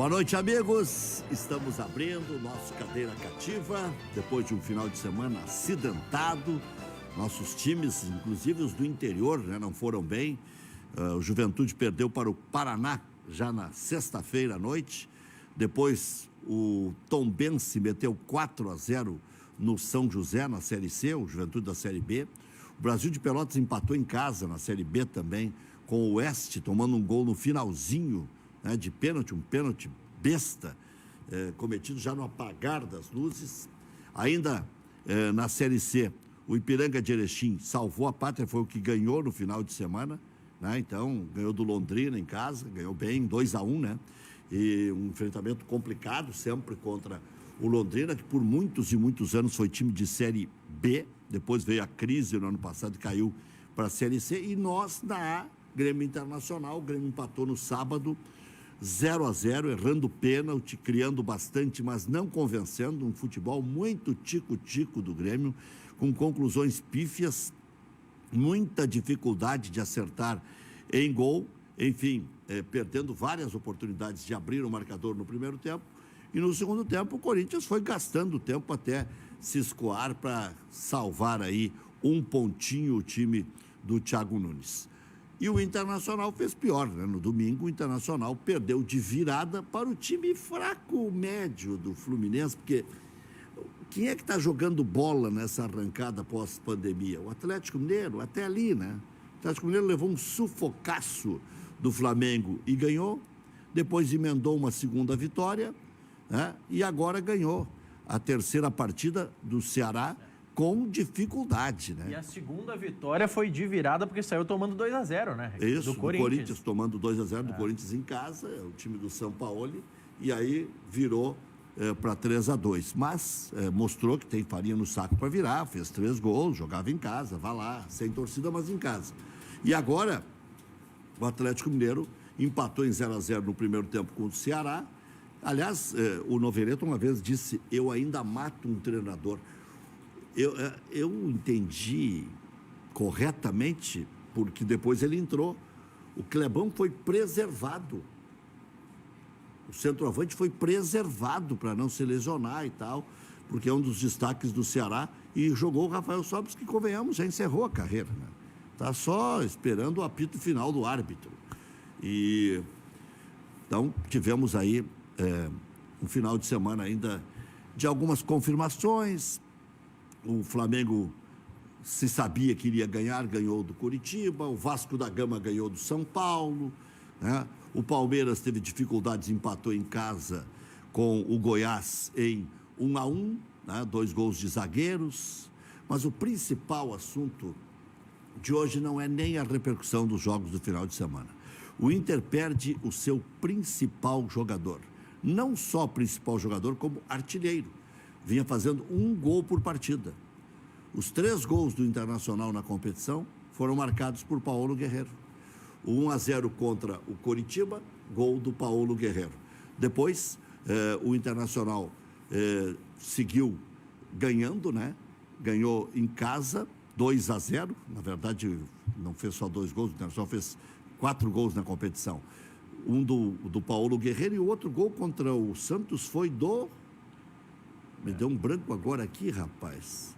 Boa noite, amigos. Estamos abrindo o nosso Cadeira Cativa, depois de um final de semana acidentado. Nossos times, inclusive os do interior, né, não foram bem. O Juventude perdeu para o Paraná já na sexta-feira à noite. Depois o Tombense meteu 4-0 no São José, na Série C, o Juventude da Série B. O Brasil de Pelotas empatou em casa na Série B também, com o Oeste tomando um gol no finalzinho, né, de pênalti, um pênalti besta, cometido já no apagar das luzes. Ainda na Série C, o Ipiranga de Erechim salvou a pátria, foi o que ganhou no final de semana, né? Então, ganhou do Londrina em casa, ganhou bem, 2-1, né? E um enfrentamento complicado sempre contra o Londrina, que por muitos e muitos anos foi time de Série B, depois veio a crise no ano passado e caiu para a Série C, e nós, na A, Grêmio Internacional, o Grêmio empatou no sábado, 0-0, errando pênalti, criando bastante, mas não convencendo, um futebol muito tico-tico do Grêmio, com conclusões pífias, muita dificuldade de acertar em gol, enfim, perdendo várias oportunidades de abrir o marcador no primeiro tempo, e no segundo tempo o Corinthians foi gastando tempo até se escoar para salvar aí um pontinho o time do Thiago Nunes. E o Internacional fez pior, né? No domingo o Internacional perdeu de virada para o time fraco médio do Fluminense, porque quem é que está jogando bola nessa arrancada pós-pandemia? O Atlético Mineiro, até ali, né? O Atlético Mineiro levou um sufocaço do Flamengo e ganhou, depois emendou uma segunda vitória, né? E agora ganhou a terceira partida do Ceará com dificuldade, né? E a segunda vitória foi de virada porque saiu tomando 2-0, né? Isso, do Corinthians tomando 2-0 do Corinthians em casa, é o time do São Paulo, e aí virou para 3-2. Mas mostrou que tem farinha no saco para virar, fez 3 gols, jogava em casa, vá lá, sem torcida, mas em casa. E agora, o Atlético Mineiro empatou em 0-0 no primeiro tempo com o Ceará. Aliás, o Novereto uma vez disse, eu ainda mato um treinador. Eu entendi corretamente, porque depois ele entrou. O Clebão foi preservado. O centroavante foi preservado para não se lesionar e tal, porque é um dos destaques do Ceará. E jogou o Rafael Sobis, que, convenhamos, já encerrou a carreira, né? Está só esperando o apito final do árbitro. E então tivemos aí um final de semana ainda de algumas confirmações. O Flamengo se sabia que iria ganhar, ganhou do Curitiba. O Vasco da Gama ganhou do São Paulo, né? O Palmeiras teve dificuldades, empatou em casa com o Goiás em 1-1, né? 2 gols de zagueiros. Mas o principal assunto de hoje não é nem a repercussão dos jogos do final de semana. O Inter perde o seu principal jogador. Não só principal jogador, como artilheiro. Vinha fazendo 1 gol por partida. Os 3 gols do Internacional na competição foram marcados por Paulo Guerreiro. O 1-0 contra o Coritiba, gol do Paulo Guerreiro. Depois, o Internacional seguiu ganhando, né? Ganhou em casa, 2-0. Na verdade, não fez só 2 gols, o Internacional fez 4 gols na competição. Um do Paulo Guerreiro e o outro gol contra o Santos foi do... Me deu um branco agora aqui, rapaz.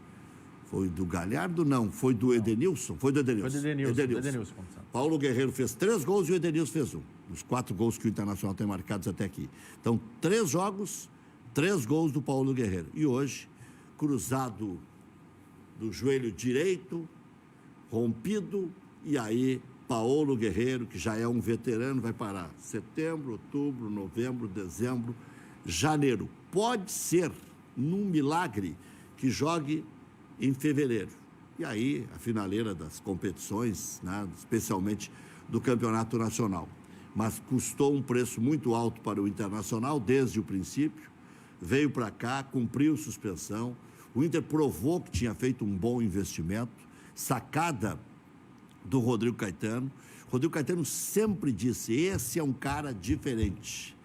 Foi do Galhardo? Não, foi do Edenilson. Foi do Edenilson. Foi do Edenilson. Paulo Guerreiro fez 3 gols e o Edenilson fez 1. Os 4 gols que o Internacional tem marcados até aqui. Então, 3 jogos, 3 gols do Paulo Guerreiro. E hoje, cruzado do joelho direito, rompido, e aí Paulo Guerreiro, que já é um veterano, vai parar setembro, outubro, novembro, dezembro, janeiro. Pode ser, num milagre, que jogue em fevereiro. E aí, a finaleira das competições, né, especialmente do Campeonato Nacional. Mas custou um preço muito alto para o Internacional desde o princípio. Veio para cá, cumpriu suspensão. O Inter provou que tinha feito um bom investimento. Sacada do Rodrigo Caetano. Rodrigo Caetano sempre disse, esse é um cara diferente.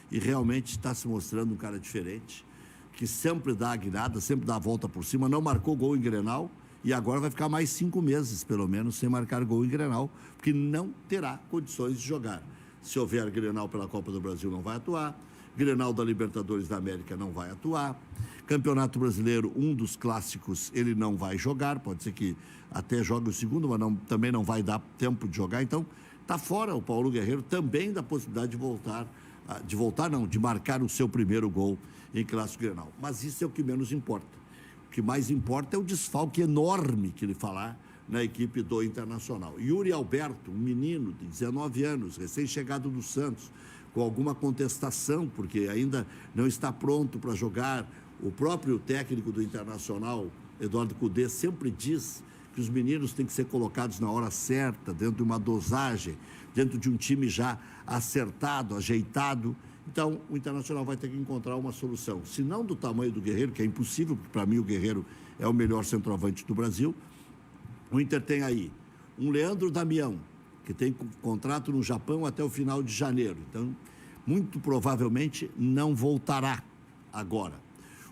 E realmente está se mostrando um cara diferente, que sempre dá a guinada, sempre dá a volta por cima, não marcou gol em Grenal, e agora vai ficar mais 5 meses, pelo menos, sem marcar gol em Grenal, porque não terá condições de jogar. Se houver Grenal pela Copa do Brasil, não vai atuar. Grenal da Libertadores da América não vai atuar. Campeonato Brasileiro, um dos clássicos, ele não vai jogar. Pode ser que até jogue o segundo, mas também não vai dar tempo de jogar. Então, está fora o Paulo Guerreiro também da possibilidade de marcar o seu primeiro gol em Clássico Grenal. Mas isso é o que menos importa. O que mais importa é o desfalque enorme que ele falar na equipe do Internacional. Yuri Alberto, um menino de 19 anos, recém-chegado do Santos, com alguma contestação, porque ainda não está pronto para jogar. O próprio técnico do Internacional, Eduardo Cudê, sempre diz que os meninos têm que ser colocados na hora certa, dentro de uma dosagem, dentro de um time já acertado, ajeitado. Então, o Internacional vai ter que encontrar uma solução. Se não do tamanho do Guerreiro, que é impossível, porque para mim o Guerreiro é o melhor centroavante do Brasil, o Inter tem aí um Leandro Damião, que tem contrato no Japão até o final de janeiro. Então, muito provavelmente não voltará agora.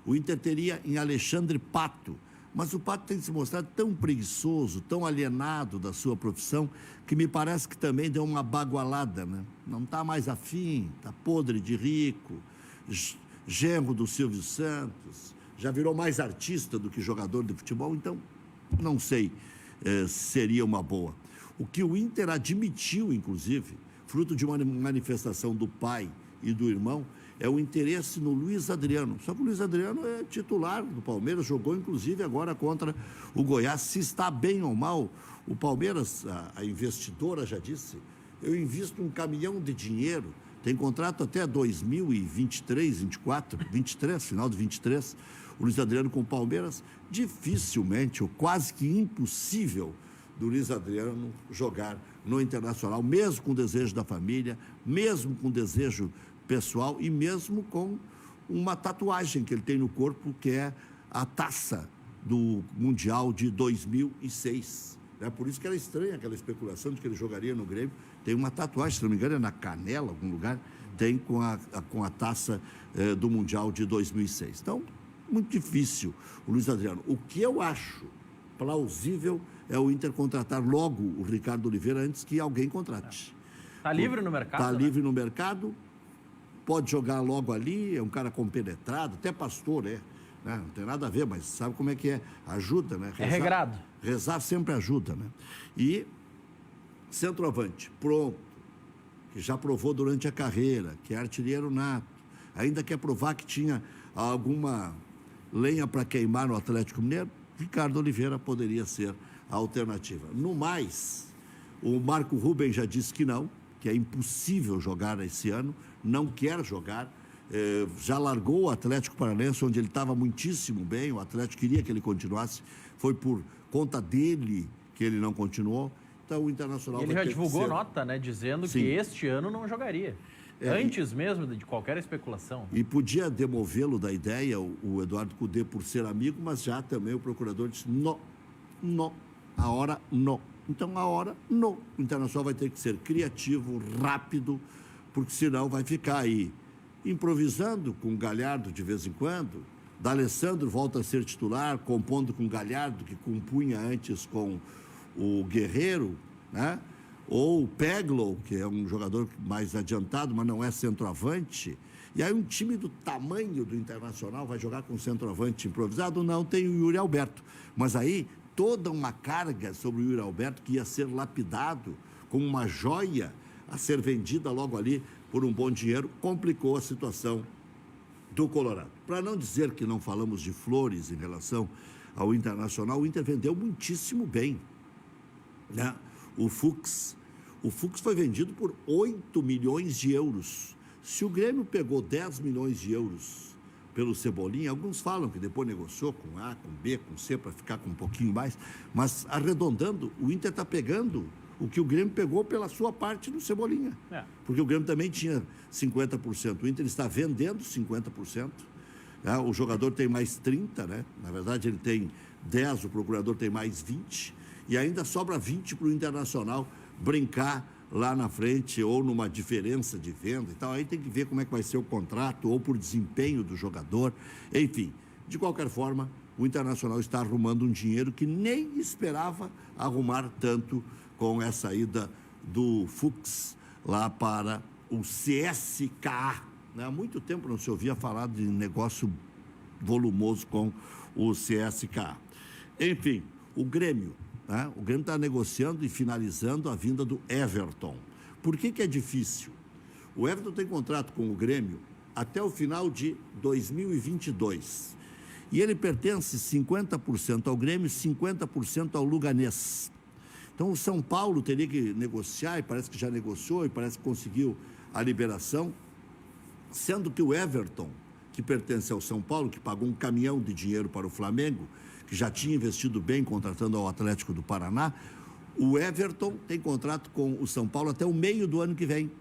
O Inter teria em Alexandre Pato, mas o Pato tem se mostrado tão preguiçoso, tão alienado da sua profissão, que me parece que também deu uma bagualada, né? Não está mais afim, está podre de rico, genro do Silvio Santos, já virou mais artista do que jogador de futebol, então não sei seria uma boa. O que o Inter admitiu, inclusive, fruto de uma manifestação do pai e do irmão, é o interesse no Luiz Adriano. Só que o Luiz Adriano é titular do Palmeiras, jogou inclusive agora contra o Goiás. Se está bem ou mal, o Palmeiras, a investidora já disse, eu invisto um caminhão de dinheiro, tem contrato até 2023, 23, final de 23, o Luiz Adriano com o Palmeiras, dificilmente, ou quase que impossível, do Luiz Adriano jogar no Internacional, mesmo com o desejo da família, mesmo com o desejo pessoal e mesmo com uma tatuagem que ele tem no corpo, que é a taça do Mundial de 2006. É por isso que era estranha aquela especulação de que ele jogaria no Grêmio. Tem uma tatuagem, se não me engano, é na canela, algum lugar, tem com a taça do Mundial de 2006. Então, muito difícil o Luiz Adriano. O que eu acho plausível é o Inter contratar logo o Ricardo Oliveira antes que alguém contrate. Está livre no mercado? Está livre no mercado, pode jogar logo ali, é um cara compenetrado, até pastor, né? Não tem nada a ver, mas sabe como é que é? Ajuda, né? É regrado. Rezar sempre ajuda, né? E centroavante, pronto, que já provou durante a carreira, que é artilheiro nato, ainda quer provar que tinha alguma lenha para queimar no Atlético Mineiro, Ricardo Oliveira poderia ser a alternativa. No mais, o Marco Ruben já disse que não, que é impossível jogar esse ano, não quer jogar, já largou o Atlético Paranaense, onde ele estava muitíssimo bem, o Atlético queria que ele continuasse, foi por conta dele que ele não continuou, então o Internacional vai ter que ser... Ele já divulgou nota, né, dizendo Sim. que este ano não jogaria. Antes mesmo de qualquer especulação. E podia demovê-lo da ideia, o Eduardo Cudê, por ser amigo, mas já também o procurador disse, não, a hora não. Então, a hora não. O Internacional vai ter que ser criativo, rápido, porque senão vai ficar aí improvisando com o Galhardo de vez em quando. D'Alessandro volta a ser titular, compondo com o Galhardo, que compunha antes com o Guerreiro, né? Ou o Peglow, que é um jogador mais adiantado, mas não é centroavante. E aí um time do tamanho do Internacional vai jogar com centroavante improvisado? Não, tem o Yuri Alberto. Mas aí toda uma carga sobre o Yuri Alberto que ia ser lapidado como uma joia a ser vendida logo ali por um bom dinheiro, complicou a situação do Colorado. Para não dizer que não falamos de flores em relação ao Internacional, o Inter vendeu muitíssimo bem, né? O Fux foi vendido por 8 milhões de euros. Se o Grêmio pegou 10 milhões de euros pelo Cebolinha, alguns falam que depois negociou com A, com B, com C, para ficar com um pouquinho mais, mas arredondando, o Inter está pegando o que o Grêmio pegou pela sua parte no Cebolinha. Porque o Grêmio também tinha 50%. O Inter está vendendo 50%. Né? O jogador tem mais 30%, né? Na verdade, ele tem 10%, o procurador tem mais 20%. E ainda sobra 20 para o Internacional brincar lá na frente ou numa diferença de venda e tal. Aí tem que ver como é que vai ser o contrato ou por desempenho do jogador. Enfim, de qualquer forma, o Internacional está arrumando um dinheiro que nem esperava arrumar tanto com essa ida do Fux lá para o CSKA, né? Há muito tempo não se ouvia falar de negócio volumoso com o CSKA. Enfim, o Grêmio, né? O Grêmio está negociando e finalizando a vinda do Everton. Por que é difícil? O Everton tem contrato com o Grêmio até o final de 2022. E ele pertence 50% ao Grêmio e 50% ao Luganês. Então, o São Paulo teria que negociar, e parece que já negociou, e parece que conseguiu a liberação, sendo que o Everton, que pertence ao São Paulo, que pagou um caminhão de dinheiro para o Flamengo, que já tinha investido bem contratando ao Atlético do Paraná, o Everton tem contrato com o São Paulo até o meio do ano que vem.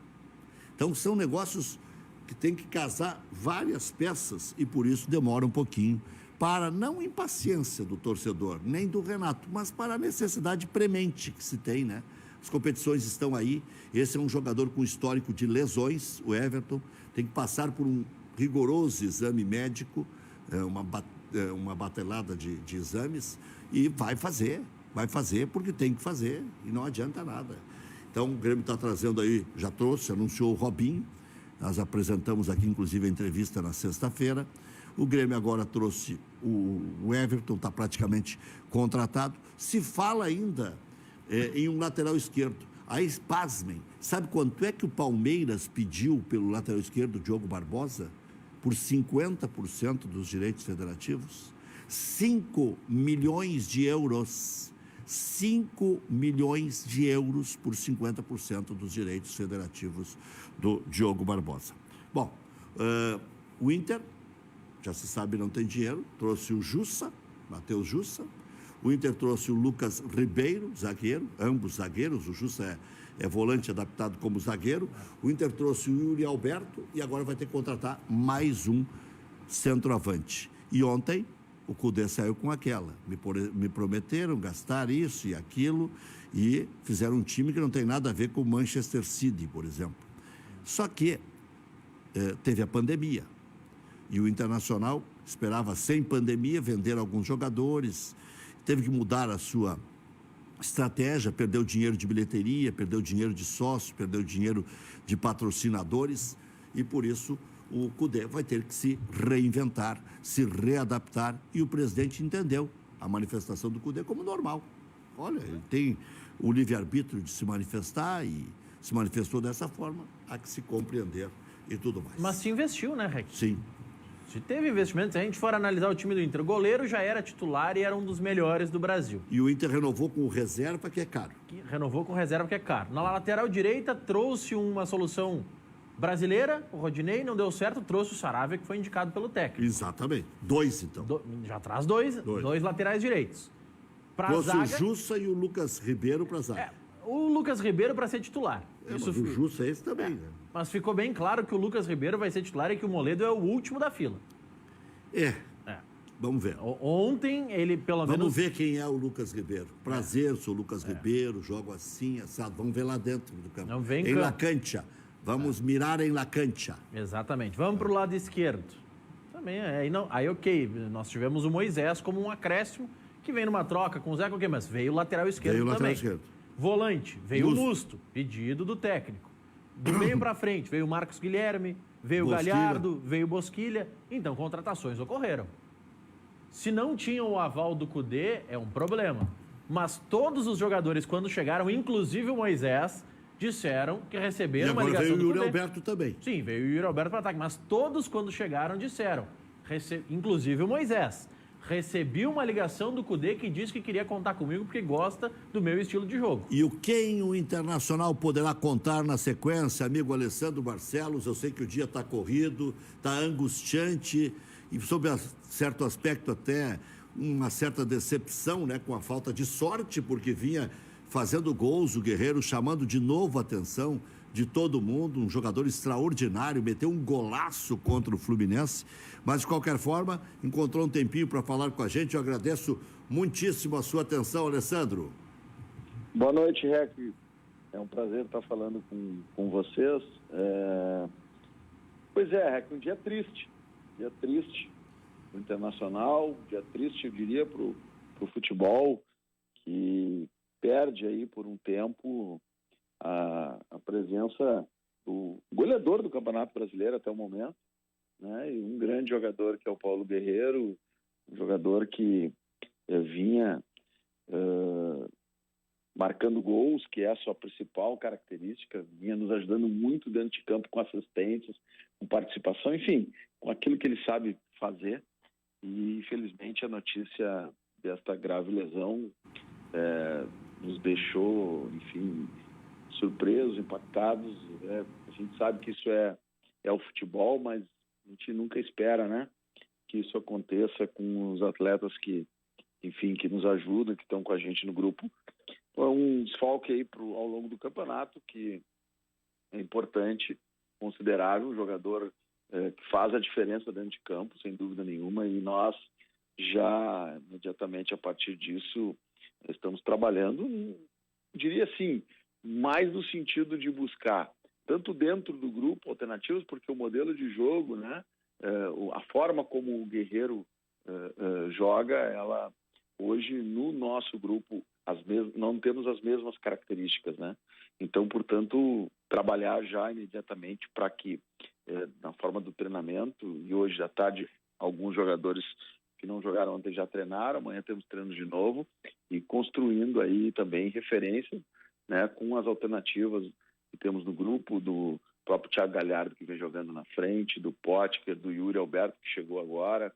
Então, são negócios que tem que casar várias peças e, por isso, demora um pouquinho para, não impaciência do torcedor, nem do Renato, mas para a necessidade premente que se tem, né? As competições estão aí, esse é um jogador com histórico de lesões, o Everton, tem que passar por um rigoroso exame médico, uma batelada de exames, e vai fazer porque tem que fazer, e não adianta nada. Então, o Grêmio está trazendo aí, já trouxe, anunciou o Robinho, nós apresentamos aqui, inclusive, a entrevista na sexta-feira. O Grêmio agora trouxe o Everton, está praticamente contratado. Se fala ainda em um lateral esquerdo. Aí, pasmem, sabe quanto é que o Palmeiras pediu pelo lateral esquerdo, Diogo Barbosa? Por 50% dos direitos federativos? 5 milhões de euros. 5 milhões de euros por 50% dos direitos federativos do Diogo Barbosa. Bom, o Inter, já se sabe, não tem dinheiro, trouxe o Jussa, Matheus Jussa. O Inter trouxe o Lucas Ribeiro, zagueiro, ambos zagueiros, o Jussa é volante adaptado como zagueiro. O Inter trouxe o Yuri Alberto e agora vai ter que contratar mais um centroavante. E ontem o Cudê saiu com aquela. Me prometeram gastar isso e aquilo e fizeram um time que não tem nada a ver com o Manchester City, por exemplo. Só que teve a pandemia e o Internacional esperava, sem pandemia, vender alguns jogadores, teve que mudar a sua estratégia, perdeu dinheiro de bilheteria, perdeu dinheiro de sócio, perdeu dinheiro de patrocinadores e, por isso, o Cudê vai ter que se reinventar, se readaptar, e o presidente entendeu a manifestação do Cudê como normal. Olha, ele tem o livre-arbítrio de se manifestar e se manifestou dessa forma, há que se compreender e tudo mais. Mas se investiu, né, Rec? Sim. Se teve investimento, se a gente for analisar o time do Inter, o goleiro já era titular e era um dos melhores do Brasil. E o Inter renovou com o reserva, que é caro. Renovou com reserva, que é caro. Na lateral direita, trouxe uma solução brasileira, o Rodinei, não deu certo, trouxe o Saravia, que foi indicado pelo técnico. Exatamente. 2, então. Já traz dois laterais direitos. Trouxe o Jussa e o Lucas Ribeiro para a zaga. O Lucas Ribeiro para ser titular. Mas o Jussa é esse também, né? Mas ficou bem claro que o Lucas Ribeiro vai ser titular e que o Moledo é o último da fila. Vamos ver. Ontem, ele pelo menos... Vamos ver quem é o Lucas Ribeiro. Prazer, sou o Lucas Ribeiro, jogo assim, assado. Vamos ver lá dentro do campo. Não vem em La Cancha. Vamos mirar em La Cancha. Exatamente. Vamos para o lado esquerdo. Também, aí ok, nós tivemos o Moisés como um acréscimo, que vem numa troca com o Zé, mas veio o lateral esquerdo também. Lateral esquerdo. Volante, veio o Musto, pedido do técnico. Do meio para frente, veio o Marcos Guilherme, veio o Galhardo, veio o Bosquilha. Então, contratações ocorreram. Se não tinham o aval do Cudê, é um problema. Mas todos os jogadores, quando chegaram, inclusive o Moisés, disseram que receberam uma ligação do Cudê. E agora veio o Yuri Alberto também. Sim, veio o Yuri Alberto para ataque. Mas todos, quando chegaram, disseram, inclusive o Moisés, recebi uma ligação do Cudê que disse que queria contar comigo porque gosta do meu estilo de jogo. E quem o Internacional poderá contar na sequência, amigo Alessandro Barcelos? Eu sei que o dia está corrido, está angustiante e, sob certo aspecto, até uma certa decepção, né, com a falta de sorte, porque vinha fazendo gols, o Guerreiro chamando de novo a atenção de todo mundo, um jogador extraordinário, meteu um golaço contra o Fluminense, mas de qualquer forma encontrou um tempinho para falar com a gente. Eu agradeço muitíssimo a sua atenção, Alessandro. Boa noite, Rec. É um prazer estar falando com vocês. Pois é, Rec, um dia triste para o Internacional, dia triste, eu diria, para o futebol, que perde aí por um tempo a presença o goleador do Campeonato Brasileiro até o momento, né? E um grande jogador que é o Paulo Guerreiro, um jogador que vinha marcando gols, que é a sua principal característica, vinha nos ajudando muito dentro de campo com assistências, com participação, enfim, com aquilo que ele sabe fazer. E, infelizmente, a notícia desta grave lesão nos deixou, enfim, surpresos, impactados. A gente sabe que isso é o futebol, mas a gente nunca espera, né, que isso aconteça com os atletas que, enfim, que nos ajudam, que estão com a gente no grupo. Então, é um desfalque aí ao longo do campeonato que é importante, considerável, um jogador que faz a diferença dentro de campo, sem dúvida nenhuma, e nós já, imediatamente a partir disso, estamos trabalhando, diria assim, mais no sentido de buscar, tanto dentro do grupo, alternativas, porque o modelo de jogo, né, a forma como o Guerreiro joga, ela hoje no nosso grupo não temos as mesmas características, né? Então, portanto, trabalhar já imediatamente para que, na forma do treinamento, e hoje à tarde alguns jogadores que não jogaram ontem já treinaram, amanhã temos treinos de novo, e construindo aí também referências, né, com as alternativas que temos no grupo, do próprio Thiago Galhardo, que vem jogando na frente, do Potker, do Yuri Alberto, que chegou agora,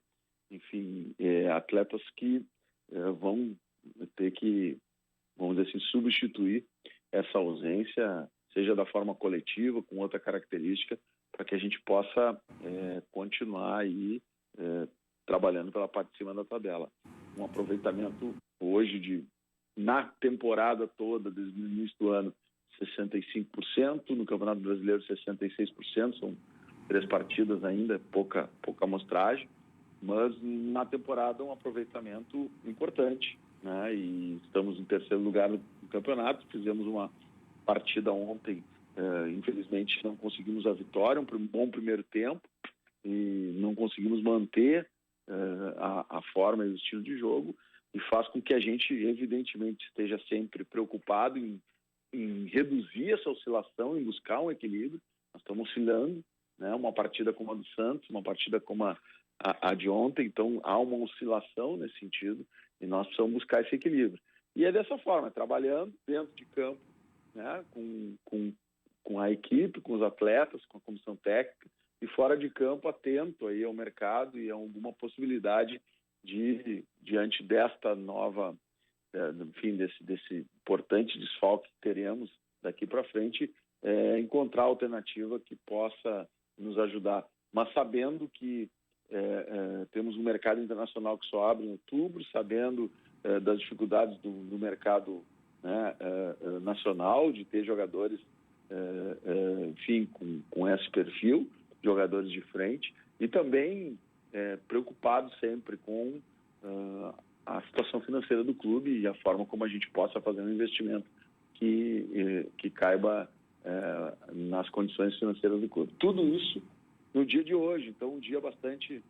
enfim, atletas que vão ter que, vamos dizer assim, substituir essa ausência, seja da forma coletiva, com outra característica, para que a gente possa continuar aí trabalhando pela parte de cima da tabela. Um aproveitamento hoje na temporada toda, desde o início do ano, 65%, no Campeonato Brasileiro 66%, são 3 partidas ainda, pouca amostragem, mas na temporada um aproveitamento importante, né? E estamos em 3º lugar no campeonato, fizemos uma partida ontem, infelizmente não conseguimos a vitória, um bom primeiro tempo, e não conseguimos manter a forma e o estilo de jogo, e faz com que a gente, evidentemente, esteja sempre preocupado em reduzir essa oscilação, em buscar um equilíbrio. Nós estamos oscilando, né? Uma partida como a do Santos, uma partida como a de ontem, então há uma oscilação nesse sentido, e nós precisamos buscar esse equilíbrio. E é dessa forma, trabalhando dentro de campo, né? com a equipe, com os atletas, com a comissão técnica, e fora de campo, atento aí ao mercado e a alguma possibilidade de, diante desta nova, enfim, desse importante desfalque que teremos daqui para frente, encontrar alternativa que possa nos ajudar. Mas sabendo que temos um mercado internacional que só abre em outubro, sabendo das dificuldades do mercado, né, nacional, de ter jogadores, enfim, com esse perfil, jogadores de frente, e também preocupado sempre com a situação financeira do clube e a forma como a gente possa fazer um investimento que caiba nas condições financeiras do clube. Tudo isso no dia de hoje, então um dia bastante,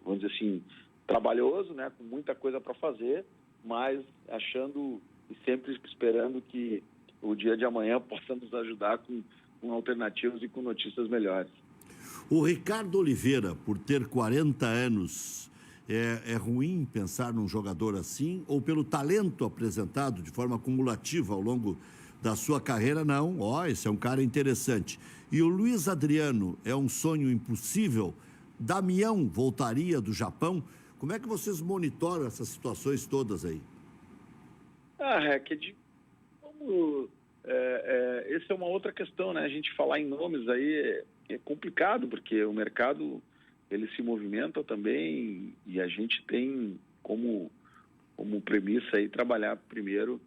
vamos dizer assim, trabalhoso, né, com muita coisa para fazer, mas achando e sempre esperando que o dia de amanhã possa nos ajudar com alternativas e com notícias melhores. O Ricardo Oliveira, por ter 40 anos, é ruim pensar num jogador assim? Ou pelo talento apresentado de forma acumulativa ao longo da sua carreira? Não, esse é um cara interessante. E o Luiz Adriano é um sonho impossível? Damião voltaria do Japão? Como é que vocês monitoram essas situações todas aí? Essa é uma outra questão, né? A gente falar em nomes aí é complicado, porque o mercado ele se movimenta também, e a gente tem como premissa aí trabalhar primeiro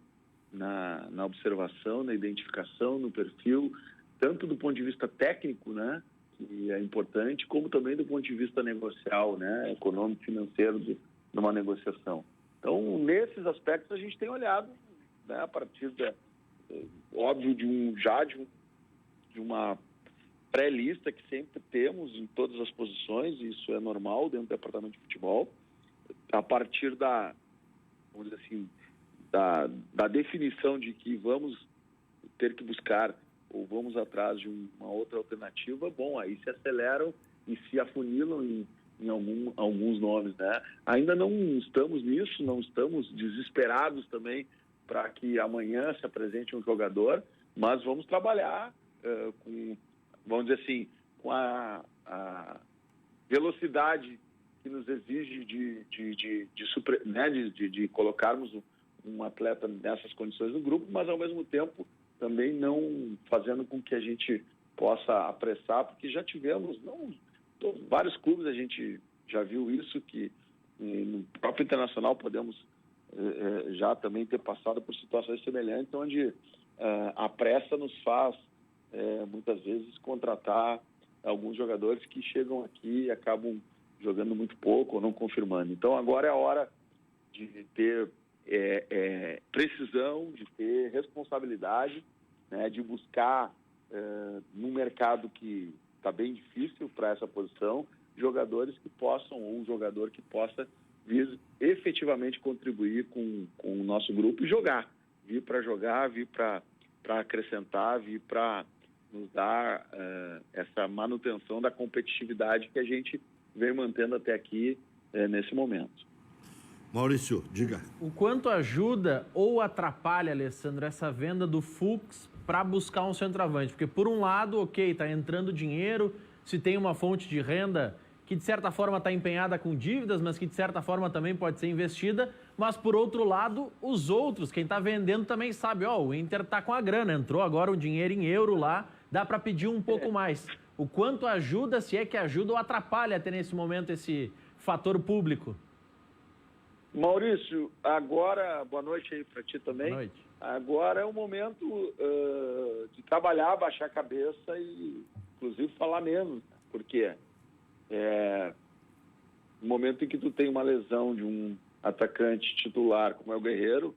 na observação, na identificação, no perfil, tanto do ponto de vista técnico, né, que é importante, como também do ponto de vista negocial, né, econômico, financeiro, numa negociação. Então, nesses aspectos a gente tem olhado, né, a partir óbvio, de uma pré-lista que sempre temos em todas as posições, e isso é normal dentro do departamento de futebol, a partir vamos dizer assim, da definição de que vamos ter que buscar ou vamos atrás de uma outra alternativa, bom, aí se aceleram e se afunilam em alguns nomes, né? Ainda não estamos nisso, não estamos desesperados também para que amanhã se apresente um jogador, mas vamos trabalhar com, vamos dizer assim, com a velocidade que nos exige de colocarmos um atleta nessas condições no grupo, mas ao mesmo tempo também não fazendo com que a gente possa apressar, porque já tivemos, vários clubes a gente já viu isso, que no próprio Internacional podemos já também ter passado por situações semelhantes, onde a pressa nos faz muitas vezes contratar alguns jogadores que chegam aqui e acabam jogando muito pouco ou não confirmando. Então agora é a hora de ter precisão, de ter responsabilidade, né, de buscar num mercado que está bem difícil para essa posição, jogadores que possam, ou um jogador que possa vir efetivamente contribuir com o nosso grupo e jogar. Vir para jogar, vir para acrescentar, vir para nos dar essa manutenção da competitividade que a gente vem mantendo até aqui nesse momento. Maurício, diga. O quanto ajuda ou atrapalha, Alessandro, essa venda do Fuchs para buscar um centroavante? Porque, por um lado, ok, está entrando dinheiro, se tem uma fonte de renda que, de certa forma, está empenhada com dívidas, mas que, de certa forma, também pode ser investida. Mas, por outro lado, os outros, quem está vendendo também sabe, o Inter está com a grana, entrou agora um dinheiro em euro lá, dá para pedir um pouco mais. O quanto ajuda, se é que ajuda ou atrapalha ter nesse momento esse fator público? Maurício, agora, boa noite aí para ti também. Boa noite. Agora é o momento de trabalhar, baixar a cabeça e, inclusive, falar menos. Porque no momento em que tu tem uma lesão de um atacante titular como é o Guerreiro,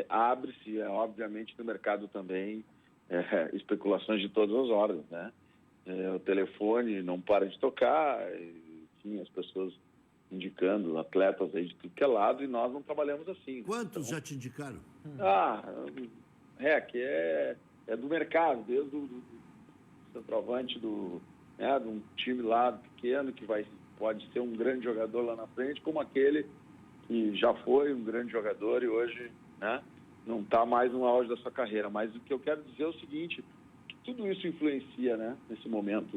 abre-se, obviamente, no mercado também especulações de todas as ordens, né? O telefone não para de tocar, enfim, as pessoas indicando atletas aí de tudo que é lado, e nós não trabalhamos assim. Quantos já te indicaram? Que é do mercado, desde o centroavante de um time lá pequeno, que pode ser um grande jogador lá na frente, como aquele que já foi um grande jogador e hoje, né, não está mais no auge da sua carreira. Mas o que eu quero dizer é o seguinte, que tudo isso influencia, né, nesse momento.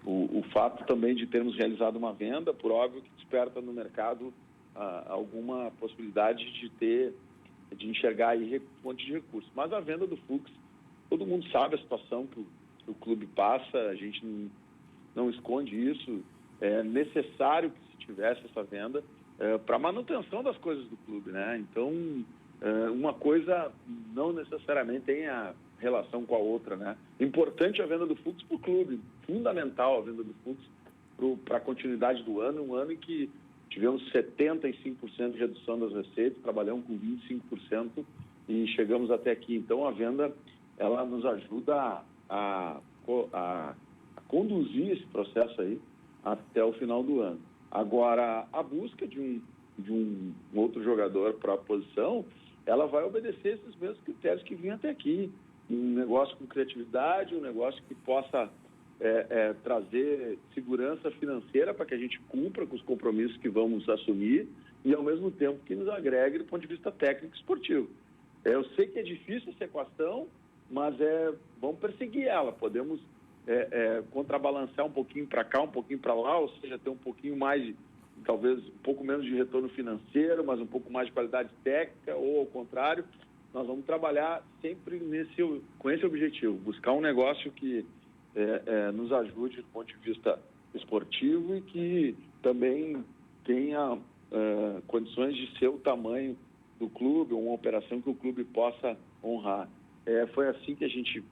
O fato também de termos realizado uma venda, por óbvio que desperta no mercado alguma possibilidade de enxergar aí fonte de recursos. Mas a venda do Fuchs, todo mundo sabe a situação que o clube passa, a gente não esconde isso. É necessário que se tivesse essa venda para a manutenção das coisas do clube, né? Então, uma coisa não necessariamente tem a relação com a outra, né? Importante a venda do Fuchs para o clube, fundamental a venda do Fuchs para a continuidade do ano, um ano em que tivemos 75% de redução das receitas, trabalhamos com 25% e chegamos até aqui. Então, a venda, ela nos ajuda a conduzir esse processo aí até o final do ano. Agora, a busca de um outro jogador para a posição, ela vai obedecer esses mesmos critérios que vinham até aqui. Um negócio com criatividade, um negócio que possa trazer segurança financeira para que a gente cumpra com os compromissos que vamos assumir e, ao mesmo tempo, que nos agregue do ponto de vista técnico e esportivo. Eu sei que é difícil essa equação, mas vamos perseguir ela. Podemos contrabalancear um pouquinho para cá, um pouquinho para lá, ou seja, ter um pouquinho mais, talvez um pouco menos de retorno financeiro, mas um pouco mais de qualidade técnica, ou ao contrário. Nós vamos trabalhar sempre com esse objetivo, buscar um negócio que nos ajude do ponto de vista esportivo e que também tenha condições de ser o tamanho do clube, uma operação que o clube possa honrar. Foi assim que a gente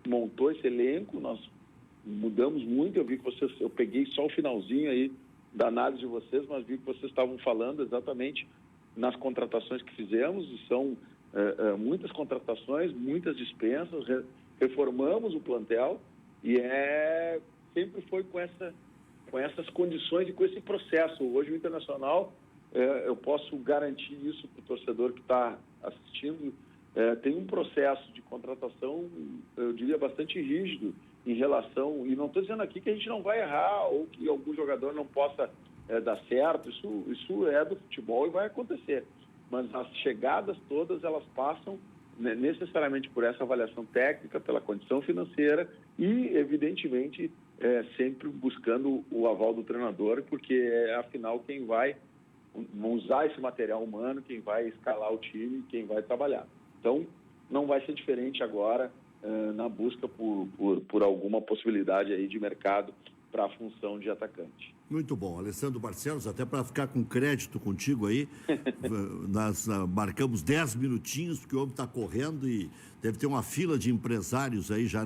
montou esse elenco, nós mudamos muito. Eu vi que eu peguei só o finalzinho aí da análise de vocês, mas vi que vocês estavam falando exatamente nas contratações que fizemos, e são muitas contratações, muitas dispensas, reformamos o plantel e sempre foi com essas condições e com esse processo. Hoje o Internacional, eu posso garantir isso para o torcedor que está assistindo, tem um processo de contratação, eu diria, bastante rígido em relação, e não estou dizendo aqui que a gente não vai errar ou que algum jogador não possa dar certo, isso é do futebol e vai acontecer, mas as chegadas todas, elas passam necessariamente por essa avaliação técnica, pela condição financeira e, evidentemente, sempre buscando o aval do treinador, porque é, afinal, quem vai usar esse material humano, quem vai escalar o time, quem vai trabalhar. Então, não vai ser diferente agora na busca por alguma possibilidade aí de mercado para a função de atacante. Muito bom. Alessandro Barcelos, até para ficar com crédito contigo aí, nós marcamos 10 minutinhos, porque o homem está correndo e deve ter uma fila de empresários aí já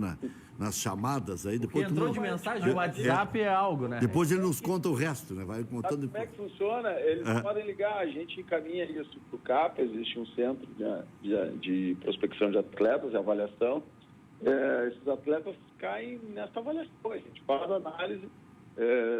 nas chamadas. Aí. Depois entrou de mensagem de WhatsApp é algo, né? Depois ele nos conta o resto, né? Vai contando. Sabe como é que funciona? Eles podem ligar, a gente encaminha isso para o CAP, existe um centro de prospecção de atletas, de avaliação. Esses atletas caem nessa avaliação, a gente faz análise,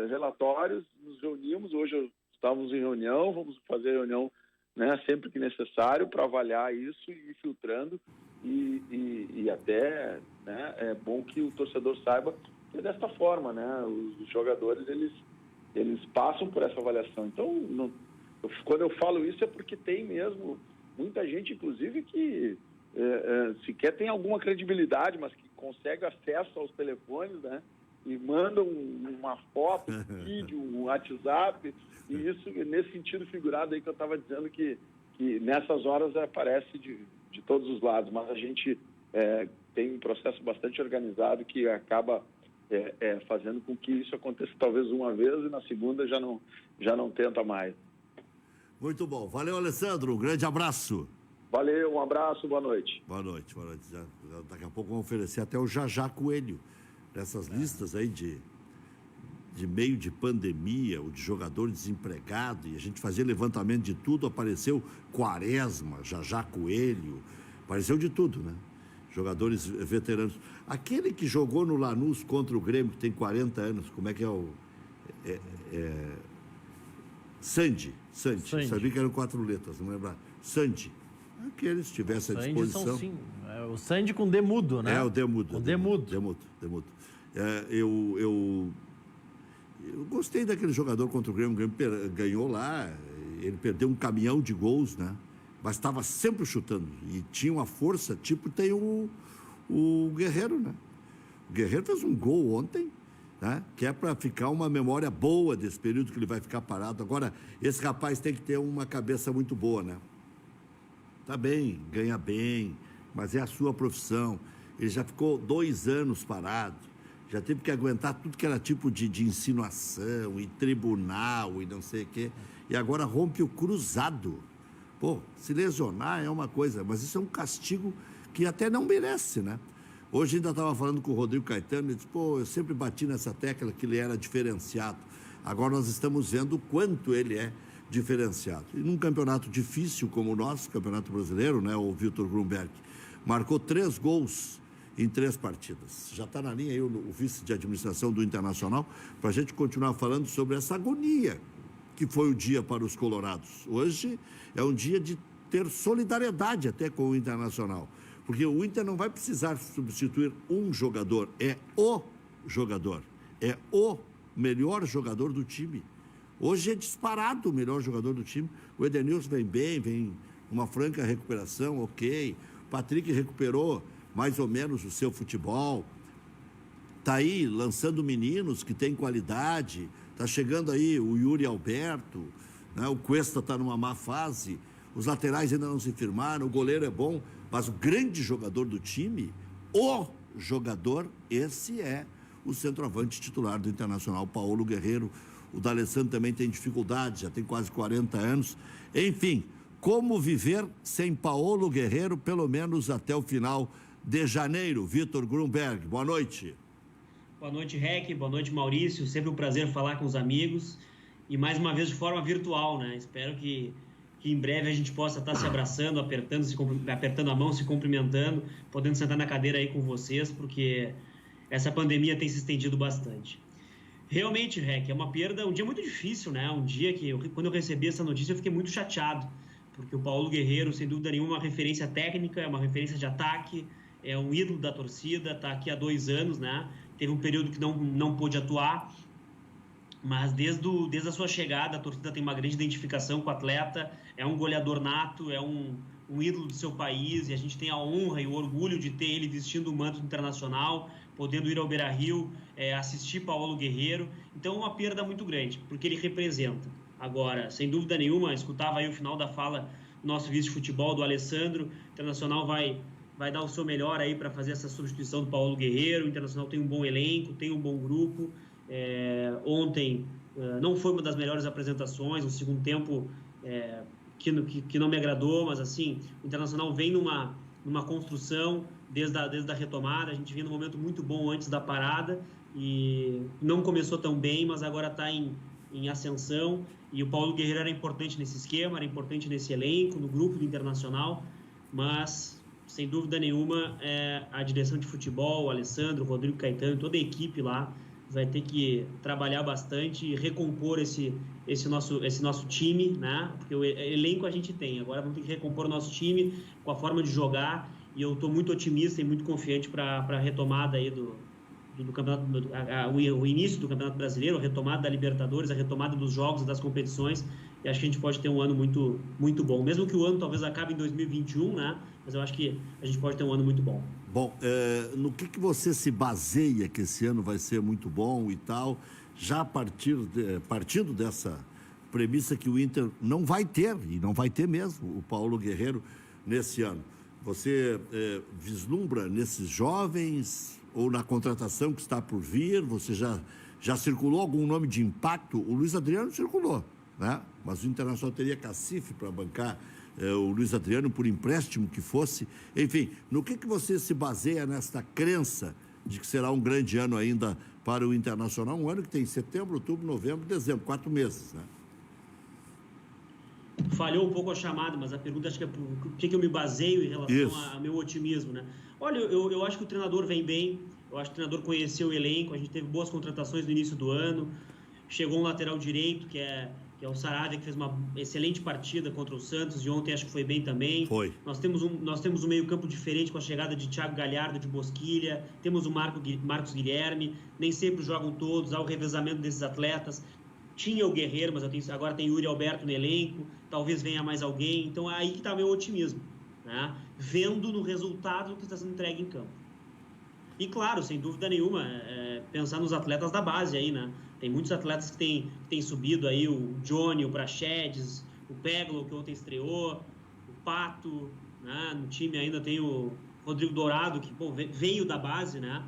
relatórios, nos reunimos, hoje estávamos em reunião, vamos fazer reunião, né, sempre que necessário para avaliar isso e ir filtrando e até, né, é bom que o torcedor saiba que é desta forma, né, os jogadores eles passam por essa avaliação, então quando eu falo isso é porque tem mesmo muita gente, inclusive, que sequer tem alguma credibilidade, mas que consegue acesso aos telefones, né? E mandam uma foto, um vídeo, um WhatsApp, e isso nesse sentido figurado aí que eu estava dizendo que nessas horas aparece de todos os lados, mas a gente tem um processo bastante organizado que acaba fazendo com que isso aconteça talvez uma vez e na segunda já não tenta mais. Muito bom. Valeu, Alessandro. Um grande abraço. Valeu, um abraço, boa noite. Boa noite. Daqui a pouco vamos oferecer até o Jajá Coelho, nessas listas aí de meio de pandemia, ou de jogador desempregado, e a gente fazia levantamento de tudo, apareceu Quaresma, Jajá Coelho, apareceu de tudo, né? Jogadores veteranos. Aquele que jogou no Lanús contra o Grêmio, que tem 40 anos, como é que é o... Sandy. Sabia que eram 4 letras, não lembrar. Sandy. Que eles tivessem à disposição. O Sandy com Demudo, né? O Demudo. O Demudo. Eu gostei daquele jogador contra o Grêmio. O Grêmio ganhou lá, ele perdeu um caminhão de gols, né? Mas estava sempre chutando. E tinha uma força, tipo tem o Guerreiro, né? O Guerreiro fez um gol ontem, né? Que é para ficar uma memória boa desse período que ele vai ficar parado. Agora, esse rapaz tem que ter uma cabeça muito boa, né? Tá bem, ganha bem, mas é a sua profissão. Ele já ficou 2 anos parado, já teve que aguentar tudo que era tipo de insinuação e tribunal e não sei o quê. E agora rompe o cruzado. Pô, se lesionar é uma coisa, mas isso é um castigo que até não merece, né? Hoje ainda estava falando com o Rodrigo Caetano, ele disse, pô, eu sempre bati nessa tecla que ele era diferenciado. Agora nós estamos vendo o quanto ele é diferenciado. E num campeonato difícil como o nosso, Campeonato Brasileiro, né, o Vitor Grunberg, marcou 3 gols em 3 partidas. Já está na linha aí o vice de administração do Internacional, para a gente continuar falando sobre essa agonia que foi o dia para os colorados. Hoje é um dia de ter solidariedade até com o Internacional, porque o Inter não vai precisar substituir um jogador, é o jogador, é o melhor jogador do time. Hoje é disparado o melhor jogador do time. O Edenilson vem bem, vem uma franca recuperação, ok. O Patrick recuperou mais ou menos o seu futebol. Está aí lançando meninos que têm qualidade. Está chegando aí o Yuri Alberto, né? O Cuesta está numa má fase. Os laterais ainda não se firmaram. O goleiro é bom, mas o grande jogador do time, o jogador, esse é o centroavante titular do Internacional, Paulo Guerreiro. O D'Alessandro também tem dificuldade, já tem quase 40 anos. Enfim, como viver sem Paulo Guerreiro, pelo menos até o final de janeiro? Vitor Grunberg, boa noite. Boa noite, Rec. Boa noite, Maurício. Sempre um prazer falar com os amigos. E mais uma vez de forma virtual, né? Espero que em breve a gente possa estar se abraçando, apertando a mão, se cumprimentando, podendo sentar na cadeira aí com vocês, porque essa pandemia tem se estendido bastante. Realmente, Rec, é uma perda, um dia muito difícil, né? Um dia que, quando eu recebi essa notícia, eu fiquei muito chateado, porque o Paulo Guerreiro, sem dúvida nenhuma, é uma referência técnica, é uma referência de ataque, é um ídolo da torcida, está aqui há 2 anos, né? Teve um período que não pôde atuar, mas desde a sua chegada, a torcida tem uma grande identificação com o atleta, é um goleador nato, é um ídolo do seu país, e a gente tem a honra e o orgulho de ter ele vestindo o manto internacional, podendo ir ao Beira-Rio, assistir Paulo Guerreiro. Então é uma perda muito grande, porque ele representa. Agora, sem dúvida nenhuma, escutava aí o final da fala do nosso vice-futebol, do Alessandro. O Internacional vai dar o seu melhor aí para fazer essa substituição do Paulo Guerreiro. O Internacional tem um bom elenco, tem um bom grupo. Ontem não foi uma das melhores apresentações, um segundo tempo que não me agradou, mas assim, o Internacional vem numa construção desde a retomada. A gente vem num momento muito bom antes da parada e não começou tão bem, mas agora está em ascensão, e o Paulo Guerreiro era importante nesse esquema, era importante nesse elenco, no grupo do Internacional, mas sem dúvida nenhuma a direção de futebol, o Alessandro, o Rodrigo Caetano, toda a equipe lá vai ter que trabalhar bastante e recompor esse nosso time, né? Porque o elenco a gente tem, agora vamos ter que recompor o nosso time com a forma de jogar, e eu estou muito otimista e muito confiante para a retomada aí do campeonato, o início do Campeonato Brasileiro, a retomada da Libertadores, a retomada dos jogos e das competições, e acho que a gente pode ter um ano muito, muito bom, mesmo que o ano talvez acabe em 2021, né? Mas eu acho que a gente pode ter um ano muito bom. Bom, no que você se baseia que esse ano vai ser muito bom e tal, já partindo dessa premissa que o Inter não vai ter, e não vai ter mesmo, o Paulo Guerreiro nesse ano. Você vislumbra nesses jovens ou na contratação que está por vir? Você já circulou algum nome de impacto? O Luiz Adriano circulou, né? Mas o Internacional teria cacife para bancar o Luiz Adriano por empréstimo que fosse. Enfim, no que você se baseia nesta crença de que será um grande ano ainda para o Internacional? Um ano que tem setembro, outubro, novembro, dezembro, 4 meses, né? Falhou um pouco a chamada, mas a pergunta acho que é por que eu me baseio em relação ao meu otimismo, né? Olha, eu acho que o treinador vem bem, eu acho que o treinador conheceu o elenco, a gente teve boas contratações no início do ano, chegou um lateral direito, que é o Saravia, que fez uma excelente partida contra o Santos, e ontem acho que foi bem também. Foi. Nós temos um meio-campo diferente com a chegada de Thiago Galhardo, de Bosquilha, temos o Marcos Guilherme, nem sempre jogam todos, há o revezamento desses atletas. Tinha o Guerreiro, mas agora tem Yuri Alberto no elenco, talvez venha mais alguém, então é aí que está meu otimismo, né? Vendo no resultado que está sendo entregue em campo. E claro, sem dúvida nenhuma, pensar nos atletas da base aí, né? Tem muitos atletas que têm subido aí, o Johnny, o Praxedes, o Peglo, que ontem estreou, o Pato, né? No time ainda tem o Rodrigo Dourado, que veio da base, né?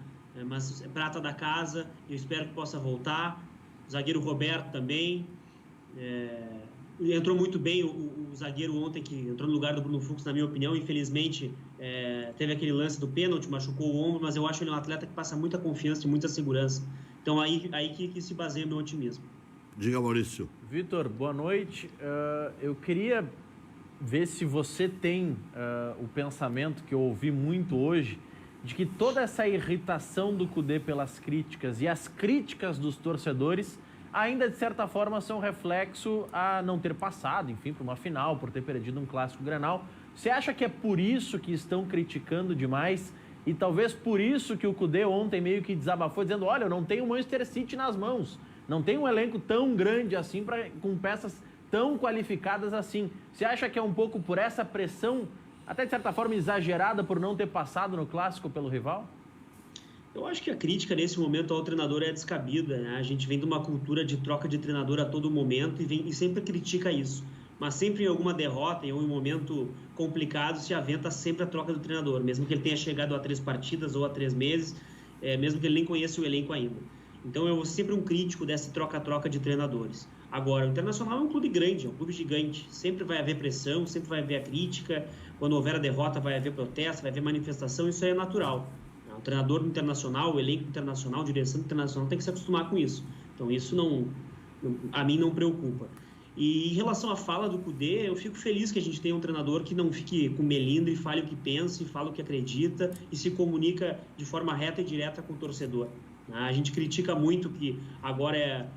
Mas é prata da casa, eu espero que possa voltar. O zagueiro Roberto também. Entrou muito bem o zagueiro ontem, que entrou no lugar do Bruno Fux, na minha opinião. Infelizmente, teve aquele lance do pênalti, machucou o ombro, mas eu acho ele um atleta que passa muita confiança e muita segurança. Então, aí que se baseia o meu otimismo. Diga, Maurício. Vitor, boa noite. Eu queria ver se você tem o pensamento que eu ouvi muito hoje, de que toda essa irritação do Kudê pelas críticas e as críticas dos torcedores ainda, de certa forma, são reflexo a não ter passado, enfim, para uma final, por ter perdido um clássico Grenal. Você acha que é por isso que estão criticando demais e talvez por isso que o Kudê ontem meio que desabafou, dizendo, olha, eu não tenho o Manchester City nas mãos, não tenho um elenco tão grande assim, com peças tão qualificadas assim. Você acha que é um pouco por essa pressão, até de certa forma exagerada, por não ter passado no clássico pelo rival? Eu acho que a crítica nesse momento ao treinador é descabida, né? A gente vem de uma cultura de troca de treinador a todo momento e sempre critica isso. Mas sempre em alguma derrota, em um momento complicado, se aventa sempre a troca do treinador, mesmo que ele tenha chegado a 3 partidas ou a 3 meses, mesmo que ele nem conheça o elenco ainda. Então eu sou sempre um crítico dessa troca-troca de treinadores. Agora, o Internacional é um clube grande, é um clube gigante, sempre vai haver pressão, sempre vai haver a crítica, quando houver a derrota vai haver protesto, vai haver manifestação, isso aí é natural. O treinador internacional, o elenco internacional, a direção internacional tem que se acostumar com isso. Então isso a mim não preocupa. E em relação à fala do Kudê, eu fico feliz que a gente tenha um treinador que não fique com melindre, fale o que pensa, fala o que acredita e se comunica de forma reta e direta com o torcedor. A gente critica muito que agora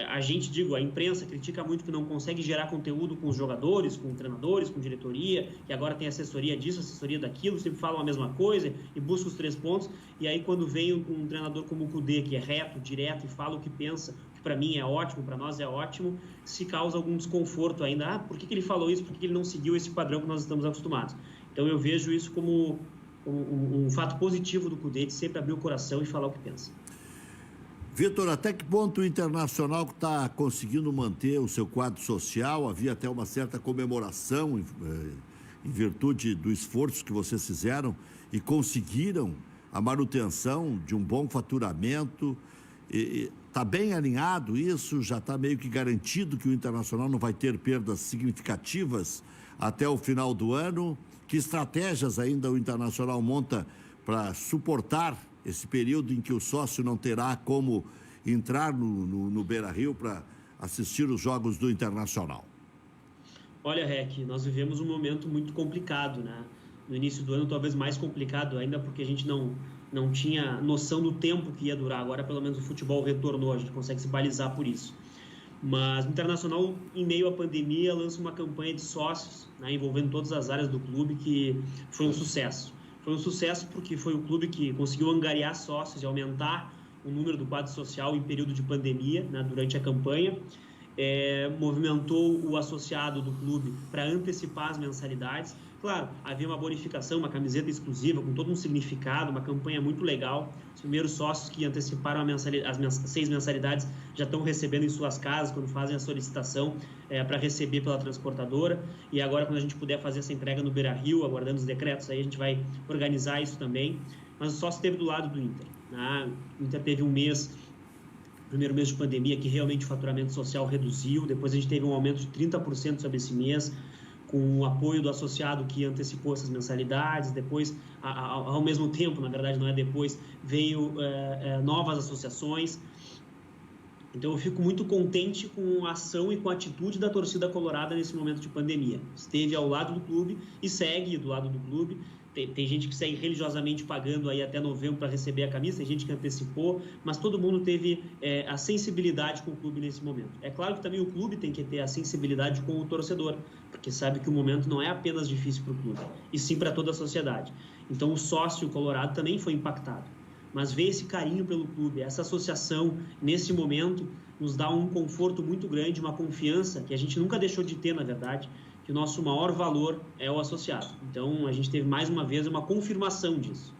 a imprensa critica muito que não consegue gerar conteúdo com os jogadores, com treinadores, com diretoria, que agora tem assessoria disso, assessoria daquilo, sempre falam a mesma coisa e busca os 3 pontos, e aí quando vem um treinador como o Kudê, que é reto, direto e fala o que pensa, que para mim é ótimo, para nós é ótimo, se causa algum desconforto ainda. Por que ele falou isso? Por que ele não seguiu esse padrão que nós estamos acostumados? Então eu vejo isso como um fato positivo do Kudê, de sempre abrir o coração e falar o que pensa. Vitor, até que ponto o Internacional está conseguindo manter o seu quadro social? Havia até uma certa comemoração em virtude do esforço que vocês fizeram e conseguiram a manutenção de um bom faturamento. Está bem alinhado isso? Já está meio que garantido que o Internacional não vai ter perdas significativas até o final do ano? Que estratégias ainda o Internacional monta para suportar esse período em que o sócio não terá como entrar no Beira-Rio para assistir os jogos do Internacional? Olha, Rec, nós vivemos um momento muito complicado, né? No início do ano, talvez mais complicado ainda, porque a gente não tinha noção do tempo que ia durar. Agora, pelo menos, o futebol retornou, a gente consegue se balizar por isso. Mas o Internacional, em meio à pandemia, lança uma campanha de sócios, né, envolvendo todas as áreas do clube, que foi um sucesso. Foi um sucesso porque foi o clube que conseguiu angariar sócios e aumentar o número do quadro social em período de pandemia, né, durante a campanha. Movimentou o associado do clube para antecipar as mensalidades. Claro, havia uma bonificação, uma camiseta exclusiva com todo um significado, uma campanha muito legal. Os primeiros sócios que anteciparam as 6 mensalidades já estão recebendo em suas casas quando fazem a solicitação para receber pela transportadora. E agora, quando a gente puder fazer essa entrega no Beira-Rio, aguardando os decretos, aí a gente vai organizar isso também. Mas o sócio esteve do lado do Inter, né? O Inter teve primeiro mês de pandemia, que realmente o faturamento social reduziu. Depois a gente teve um aumento de 30% sobre esse mês, com o apoio do associado que antecipou essas mensalidades. Depois, ao mesmo tempo, na verdade não é depois, veio novas associações. Então eu fico muito contente com a ação e com a atitude da torcida colorada nesse momento de pandemia. Esteve ao lado do clube e segue do lado do clube. Tem gente que segue religiosamente pagando aí até novembro para receber a camisa, tem gente que antecipou, mas todo mundo teve a sensibilidade com o clube nesse momento. É claro que também o clube tem que ter a sensibilidade com o torcedor, porque sabe que o momento não é apenas difícil para o clube, e sim para toda a sociedade. Então o sócio colorado também foi impactado, mas ver esse carinho pelo clube, essa associação nesse momento nos dá um conforto muito grande, uma confiança que a gente nunca deixou de ter, na verdade, que o nosso maior valor é o associado. Então, a gente teve mais uma vez uma confirmação disso.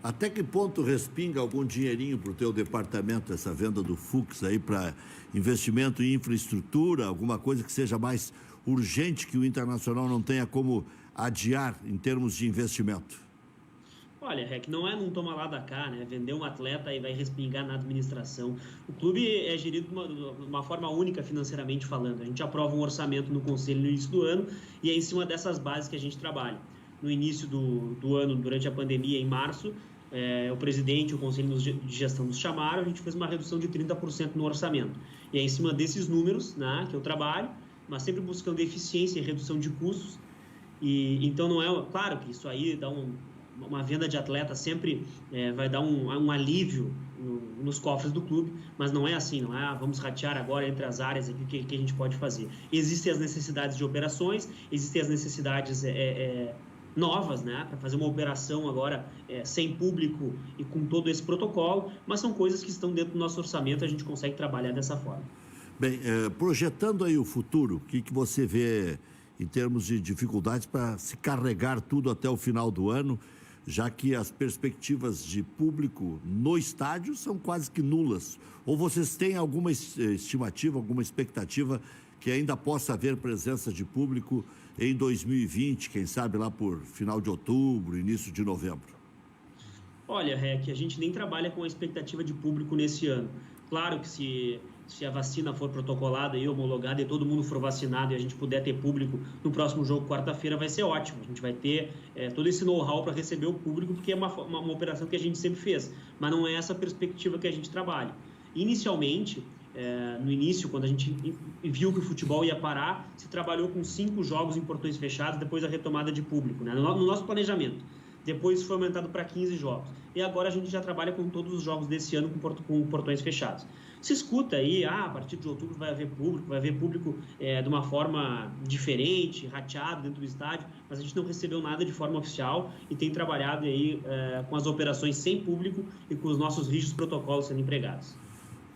Até que ponto respinga algum dinheirinho para o teu departamento, essa venda do Fux aí para investimento em infraestrutura, alguma coisa que seja mais urgente que o Internacional não tenha como adiar em termos de investimento? Olha, Rec, não é num toma lá da cá, né? Vender um atleta e vai respingar na administração. O clube é gerido de uma forma única financeiramente falando. A gente aprova um orçamento no conselho no início do ano e é em cima dessas bases que a gente trabalha. No início do ano, durante a pandemia, em março, o presidente e o conselho de gestão nos chamaram, a gente fez uma redução de 30% no orçamento. E é em cima desses números, né, que eu trabalho, mas sempre buscando eficiência e redução de custos. E então não é... Claro que isso aí dá uma venda de atleta sempre vai dar um alívio nos cofres do clube, mas não é assim, não é vamos ratear agora entre as áreas aqui que a gente pode fazer. Existem as necessidades de operações, existem as necessidades novas, né, para fazer uma operação agora sem público e com todo esse protocolo, mas são coisas que estão dentro do nosso orçamento, a gente consegue trabalhar dessa forma. Bem, projetando aí o futuro, o que você vê em termos de dificuldades para se carregar tudo até o final do ano, já que as perspectivas de público no estádio são quase que nulas? Ou vocês têm alguma estimativa, alguma expectativa que ainda possa haver presença de público em 2020, quem sabe lá por final de outubro, início de novembro? Olha, Rec, a gente nem trabalha com a expectativa de público nesse ano. Claro que se a vacina for protocolada e homologada e todo mundo for vacinado e a gente puder ter público no próximo jogo, quarta-feira, vai ser ótimo. A gente vai ter todo esse know-how para receber o público, porque é uma operação que a gente sempre fez. Mas não é essa perspectiva que a gente trabalha. Inicialmente, no início, quando a gente viu que o futebol ia parar, se trabalhou com 5 jogos em portões fechados depois da retomada de público, né? No nosso planejamento. depois foi aumentado para 15 jogos. E agora a gente já trabalha com todos os jogos desse ano com portões fechados. Se escuta aí, a partir de outubro vai haver público de uma forma diferente, rateado dentro do estádio, mas a gente não recebeu nada de forma oficial e tem trabalhado aí com as operações sem público e com os nossos rígidos protocolos sendo empregados.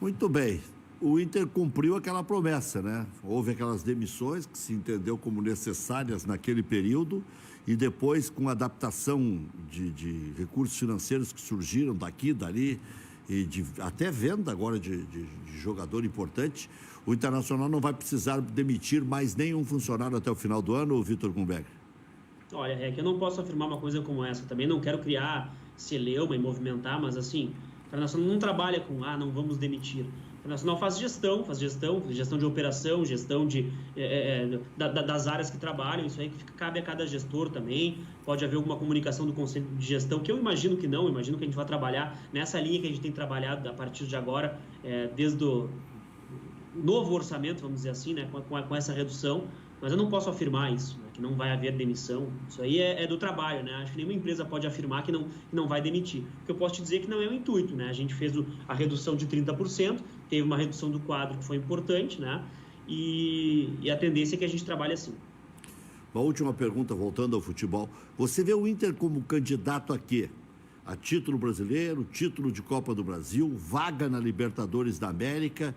Muito bem. O Inter cumpriu aquela promessa, né? Houve aquelas demissões que se entendeu como necessárias naquele período e depois, com a adaptação de recursos financeiros que surgiram daqui, dali, e até venda agora de jogador importante, o Internacional não vai precisar demitir mais nenhum funcionário até o final do ano, Vitor Gumberger? Olha, eu não posso afirmar uma coisa como essa. Também não quero criar celeuma e movimentar, mas assim, o Internacional não trabalha com, não vamos demitir. O Internacional faz gestão de operação, gestão das áreas que trabalham, isso aí que cabe a cada gestor também. Pode haver alguma comunicação do Conselho de Gestão, que eu imagino que não, imagino que a gente vai trabalhar nessa linha que a gente tem trabalhado a partir de agora, desde o novo orçamento, vamos dizer assim, né, com essa redução, mas eu não posso afirmar isso, né, que não vai haver demissão. Isso aí é do trabalho, né? Acho que nenhuma empresa pode afirmar que não vai demitir. O que eu posso te dizer é que não é o intuito, né? A gente fez a redução de 30%, teve uma redução do quadro que foi importante, né? E a tendência é que a gente trabalhe assim. Uma última pergunta, voltando ao futebol. Você vê o Inter como candidato a quê? A título brasileiro, título de Copa do Brasil, vaga na Libertadores da América?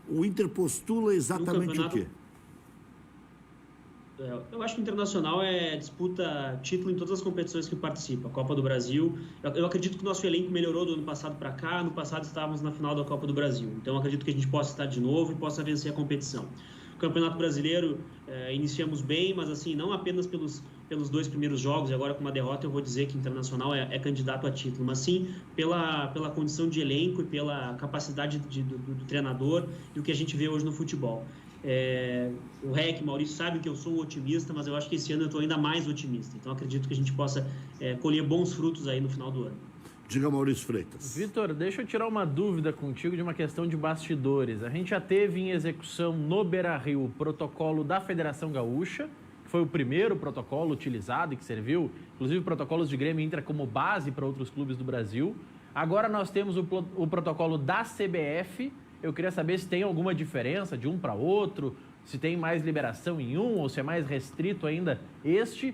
O Inter postula exatamente o quê? Eu acho que o Internacional disputa título em todas as competições que participa. A Copa do Brasil, eu acredito que o nosso elenco melhorou do ano passado para cá. Ano passado estávamos na final da Copa do Brasil. Então, eu acredito que a gente possa estar de novo e possa vencer a competição. O Campeonato Brasileiro, iniciamos bem, mas assim, não apenas pelos 2 primeiros jogos, e agora com uma derrota eu vou dizer que o Internacional é candidato a título, mas sim pela condição de elenco e pela capacidade do treinador e o que a gente vê hoje no futebol. O REC, Maurício, sabe que eu sou um otimista, mas eu acho que esse ano eu estou ainda mais otimista. Então, acredito que a gente possa colher bons frutos aí no final do ano. Diga, Maurício Freitas. Vitor, deixa eu tirar uma dúvida contigo de uma questão de bastidores. A gente já teve em execução no Beira-Rio o protocolo da Federação Gaúcha, que foi o primeiro protocolo utilizado e que serviu, inclusive, protocolos de Grêmio e Inter como base para outros clubes do Brasil. Agora nós temos o protocolo da CBF. Eu queria saber se tem alguma diferença de um para outro, se tem mais liberação em um ou se é mais restrito ainda este.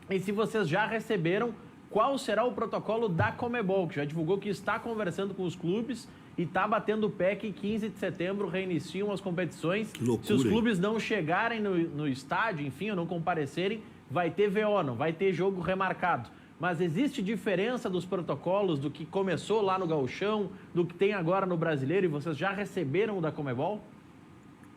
E se vocês já receberam, qual será o protocolo da Conmebol, que já divulgou que está conversando com os clubes e está batendo o pé que 15 de setembro reiniciam as competições. Que loucura, se os clubes não chegarem no estádio, enfim, ou não comparecerem, vai ter VO, não vai ter jogo remarcado. Mas existe diferença dos protocolos do que começou lá no Gauchão, do que tem agora no Brasileiro, e vocês já receberam o da Conmebol?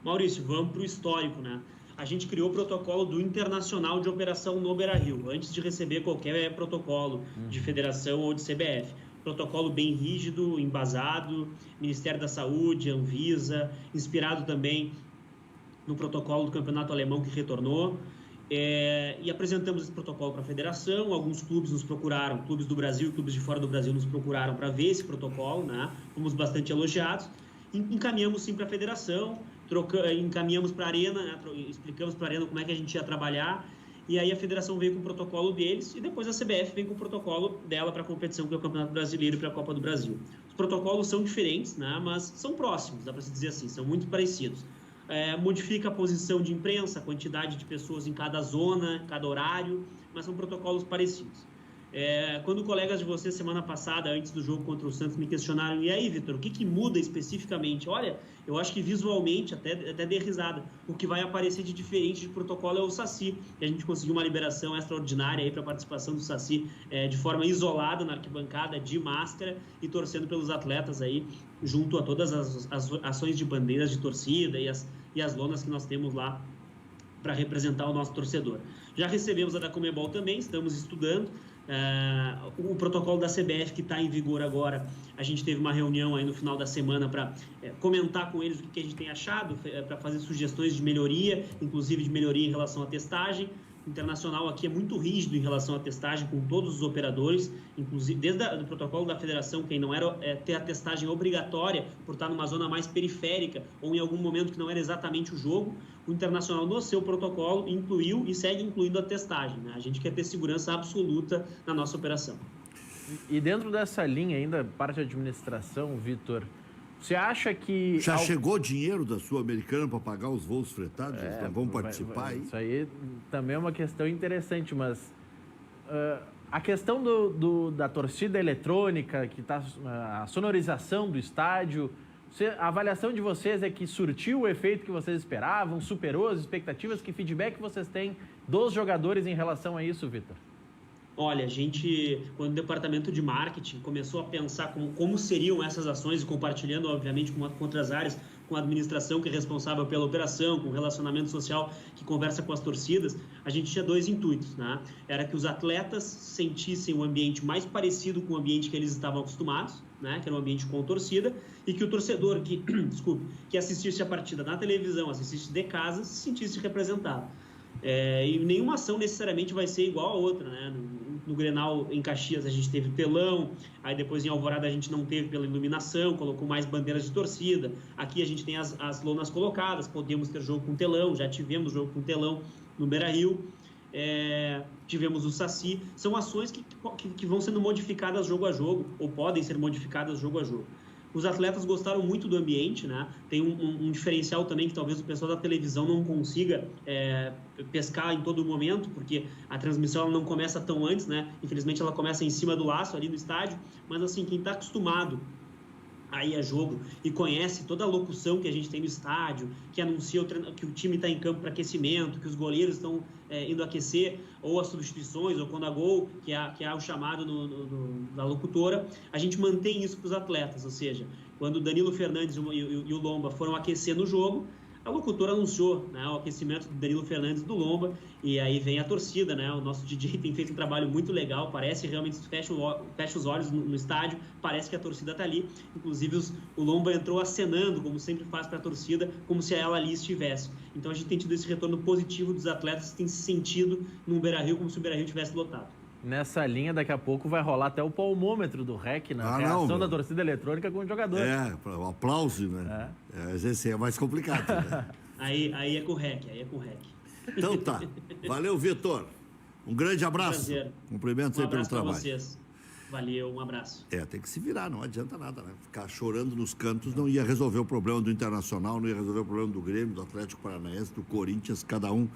Maurício, vamos para o histórico, né? A gente criou o protocolo do Internacional de Operação no Beira-Rio, antes de receber qualquer protocolo de federação ou de CBF. Protocolo bem rígido, embasado, Ministério da Saúde, Anvisa, inspirado também no protocolo do Campeonato Alemão que retornou. E apresentamos esse protocolo para a federação. Alguns clubes nos procuraram, clubes do Brasil e clubes de fora do Brasil nos procuraram para ver esse protocolo, né? Fomos bastante elogiados. Encaminhamos sim para a federação, encaminhamos para a Arena, né? Explicamos para a Arena como é que a gente ia trabalhar, e aí a federação veio com o protocolo deles e depois a CBF vem com o protocolo dela para a competição, que é o Campeonato Brasileiro e para a Copa do Brasil. Os protocolos são diferentes, né? Mas são próximos, dá para se dizer assim, são muito parecidos. Modifica a posição de imprensa, a quantidade de pessoas em cada zona, cada horário, mas são protocolos parecidos. Quando colegas de vocês, semana passada, antes do jogo contra o Santos, me questionaram, e aí, Vitor, o que muda especificamente? Olha, eu acho que visualmente, até dei risada, o que vai aparecer de diferente de protocolo é o Saci, que a gente conseguiu uma liberação extraordinária para a participação do Saci de forma isolada na arquibancada, de máscara, e torcendo pelos atletas aí, junto a todas as ações de bandeiras de torcida e as lonas que nós temos lá para representar o nosso torcedor. Já recebemos a da Conmebol também, estamos estudando. O protocolo da CBF que está em vigor agora, a gente teve uma reunião aí no final da semana para comentar com eles o que a gente tem achado, para fazer sugestões de melhoria, inclusive de melhoria em relação à testagem. O Internacional aqui é muito rígido em relação à testagem com todos os operadores, inclusive desde o protocolo da federação, quem não era ter a testagem obrigatória por estar numa zona mais periférica ou em algum momento que não era exatamente o jogo. O Internacional, no seu protocolo, incluiu e segue incluindo a testagem, né? A gente quer ter segurança absoluta na nossa operação. E dentro dessa linha ainda, parte da administração, Vitor, você acha que... Já chegou dinheiro da Sul-Americana para pagar os voos fretados? Eles não vão participar aí? Isso aí também é uma questão interessante, mas a questão da torcida eletrônica, que tá, a sonorização do estádio, a avaliação de vocês é que surtiu o efeito que vocês esperavam, superou as expectativas? Que feedback vocês têm dos jogadores em relação a isso, Vitor? Olha, a gente, quando o departamento de marketing começou a pensar como seriam essas ações, e compartilhando, obviamente, com outras áreas, com a administração que é responsável pela operação, com o relacionamento social que conversa com as torcidas, a gente tinha 2 intuitos, né? Era que os atletas sentissem um ambiente mais parecido com o ambiente que eles estavam acostumados, né? Que era um ambiente com torcida, e que o torcedor que assistisse a partida na televisão, assistisse de casa, se sentisse representado. E nenhuma ação necessariamente vai ser igual a outra, né? No Grenal, em Caxias, a gente teve telão, aí depois em Alvorada a gente não teve pela iluminação, colocou mais bandeiras de torcida. Aqui a gente tem as lonas colocadas, podemos ter jogo com telão, já tivemos jogo com telão no Beira-Rio, tivemos o Saci. São ações que vão sendo modificadas jogo a jogo, ou podem ser modificadas jogo a jogo. Os atletas gostaram muito do ambiente, né? Tem um diferencial também que talvez o pessoal da televisão não consiga pescar em todo momento, porque a transmissão ela não começa tão antes, né? Infelizmente ela começa em cima do laço ali no estádio, mas assim, quem está acostumado aí a jogo e conhece toda a locução que a gente tem no estádio, que anuncia que o time está em campo para aquecimento, que os goleiros estão indo aquecer, ou as substituições, ou quando há gol, que há o chamado da locutora, a gente mantém isso para os atletas, ou seja, quando o Danilo Fernandes e o Lomba foram aquecer no jogo, a locutora anunciou, né, o aquecimento do Danilo Fernandes e do Lomba, e aí vem a torcida, né? O nosso DJ tem feito um trabalho muito legal, parece realmente, fecha os olhos no estádio, parece que a torcida está ali. Inclusive o Lomba entrou acenando, como sempre faz para a torcida, como se ela ali estivesse. Então a gente tem tido esse retorno positivo dos atletas que têm se sentido num Beira-Rio como se o Beira-Rio tivesse lotado. Nessa linha, daqui a pouco vai rolar até o palmômetro do REC na reação da torcida eletrônica com o jogador. O aplauso, né? Esse é mais complicado. Né? Aí é com o REC, Então tá. Valeu, Vitor. Um grande abraço. Prazer. Cumprimentos aí pelo trabalho. Vocês. Valeu, um abraço. Tem que se virar, não adianta nada, né? Ficar chorando nos cantos não ia resolver o problema do Internacional, não ia resolver o problema do Grêmio, do Atlético Paranaense, do Corinthians, cada um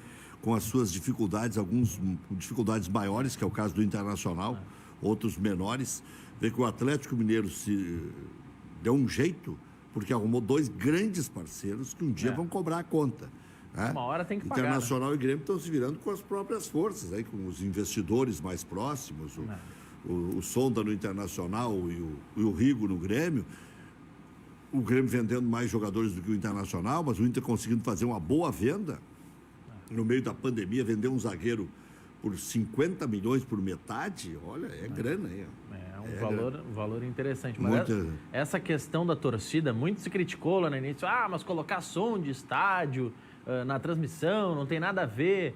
com as suas dificuldades, alguns com dificuldades maiores, que é o caso do Internacional, outros menores. Vê que o Atlético Mineiro se deu um jeito, porque arrumou 2 grandes parceiros que um dia vão cobrar a conta. Né? Uma hora tem que pagar. Internacional e Grêmio estão se virando com as próprias forças, aí, com os investidores mais próximos, o Sonda no Internacional e o Rigo no Grêmio. O Grêmio vendendo mais jogadores do que o Internacional, mas o Inter conseguindo fazer uma boa venda. No meio da pandemia, vender um zagueiro por 50 milhões por metade, olha, grana aí. Um valor interessante. Mas essa questão da torcida, muito se criticou lá no início. Mas colocar som de estádio na transmissão, não tem nada a ver.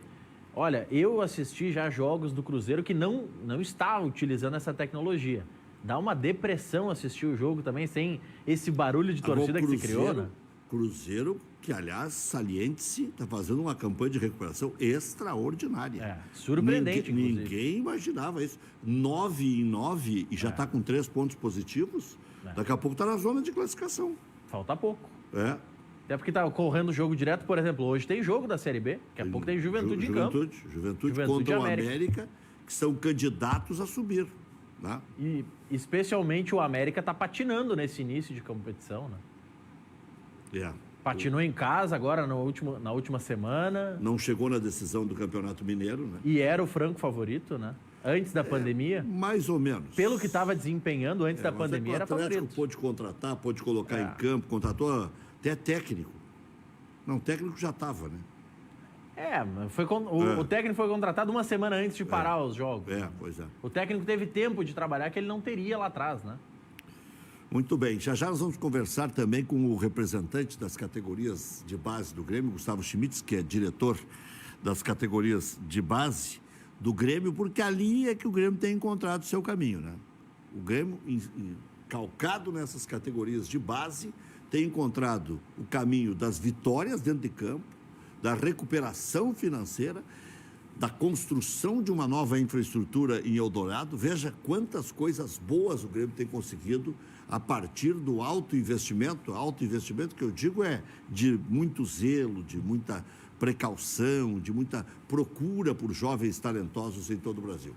Olha, eu assisti já jogos do Cruzeiro que não estavam utilizando essa tecnologia. Dá uma depressão assistir o jogo também, sem esse barulho de torcida que se criou, né? Cruzeiro, que aliás, saliente-se, está fazendo uma campanha de recuperação extraordinária. Surpreendente, inclusive. Ninguém imaginava isso. 9-9 e já está com 3 pontos positivos. Daqui a pouco está na zona de classificação. Falta pouco. Até porque está correndo jogo direto, por exemplo, hoje tem jogo da Série B, daqui a pouco tem Juventude em campo. Juventude contra o América, que são candidatos a subir. Né? E especialmente o América está patinando nesse início de competição, né? Patinou em casa agora na última semana. Não chegou na decisão do Campeonato Mineiro, né? E era o franco favorito, né? Antes da pandemia. Mais ou menos. Pelo que estava desempenhando antes da pandemia, era favorito. O Atlético pôde contratar, pôde colocar em campo, contratou até técnico. Não, técnico já estava, né? O técnico foi contratado uma semana antes de parar os jogos. Pois é. O técnico teve tempo de trabalhar que ele não teria lá atrás, né? Muito bem. Já nós vamos conversar também com o representante das categorias de base do Grêmio, Gustavo Schmitz, que é diretor das categorias de base do Grêmio, porque ali é que o Grêmio tem encontrado o seu caminho, né? O Grêmio, calcado nessas categorias de base, tem encontrado o caminho das vitórias dentro de campo, da recuperação financeira, da construção de uma nova infraestrutura em Eldorado. Veja quantas coisas boas o Grêmio tem conseguido a partir do alto investimento que eu digo é de muito zelo, de muita precaução, de muita procura por jovens talentosos em todo o Brasil.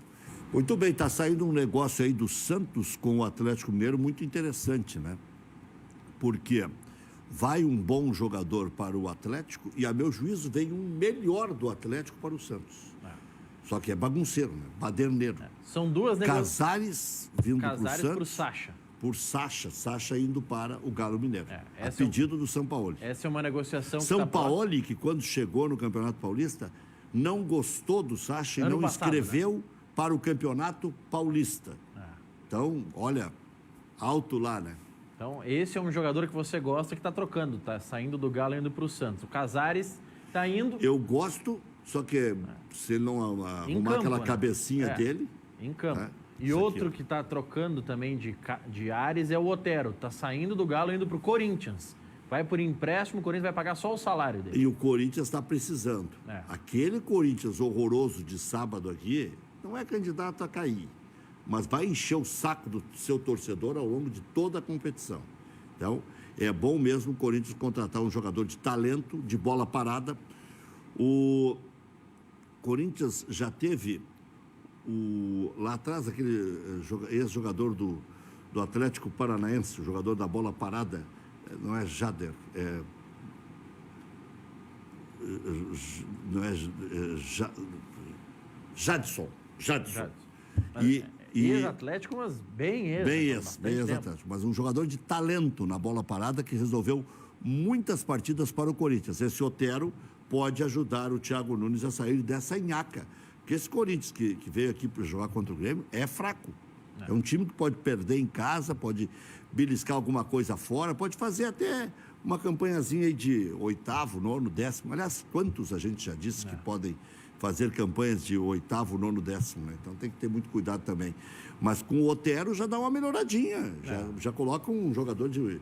Muito bem, está saindo um negócio aí do Santos com o Atlético Mineiro muito interessante, né? Porque vai um bom jogador para o Atlético e, a meu juízo, vem um melhor do Atlético para o Santos. Só que é bagunceiro, né? Baderneiro. São duas Casares vindo para o Santos. Casares por Sacha. Por Sacha indo para o Galo Mineiro. A Essa pedido do São Paulo. Essa é uma negociação que São Paulo, que quando chegou no Campeonato Paulista, não gostou do Sacha e não inscreveu para o Campeonato Paulista. Então, olha, alto lá, né? Então, esse é um jogador que você gosta que está trocando, está saindo do Galo e indo para o Santos. O Casares está indo... Eu gosto, só que se ele não arrumar aquela cabecinha dele... Em campo. E outro que está trocando também de ares é o Otero. Está saindo do Galo e indo para o Corinthians. Vai por empréstimo, o Corinthians vai pagar só o salário dele. E o Corinthians está precisando. Aquele Corinthians horroroso de sábado aqui não é candidato a cair, mas vai encher o saco do seu torcedor ao longo de toda a competição. Então, é bom mesmo o Corinthians contratar um jogador de talento, de bola parada. O Corinthians já teve lá atrás aquele ex-jogador do Atlético Paranaense, o jogador da bola parada, não é Jader, Jadson. E ex-Atlético, mas bem ex-Atlético. Mas um jogador de talento na bola parada que resolveu muitas partidas para o Corinthians. Esse Otero pode ajudar o Thiago Nunes a sair dessa nhaca. Porque esse Corinthians que veio aqui para jogar contra o Grêmio é fraco. É um time que pode perder em casa, pode beliscar alguma coisa fora, pode fazer até uma campanhazinha aí de 8º, 9º, 10º. Aliás, quantos a gente já disse que podem fazer campanhas de 8º, 9º, 10º, né? Então tem que ter muito cuidado também. Mas com o Otero já dá uma melhoradinha, já coloca um jogador de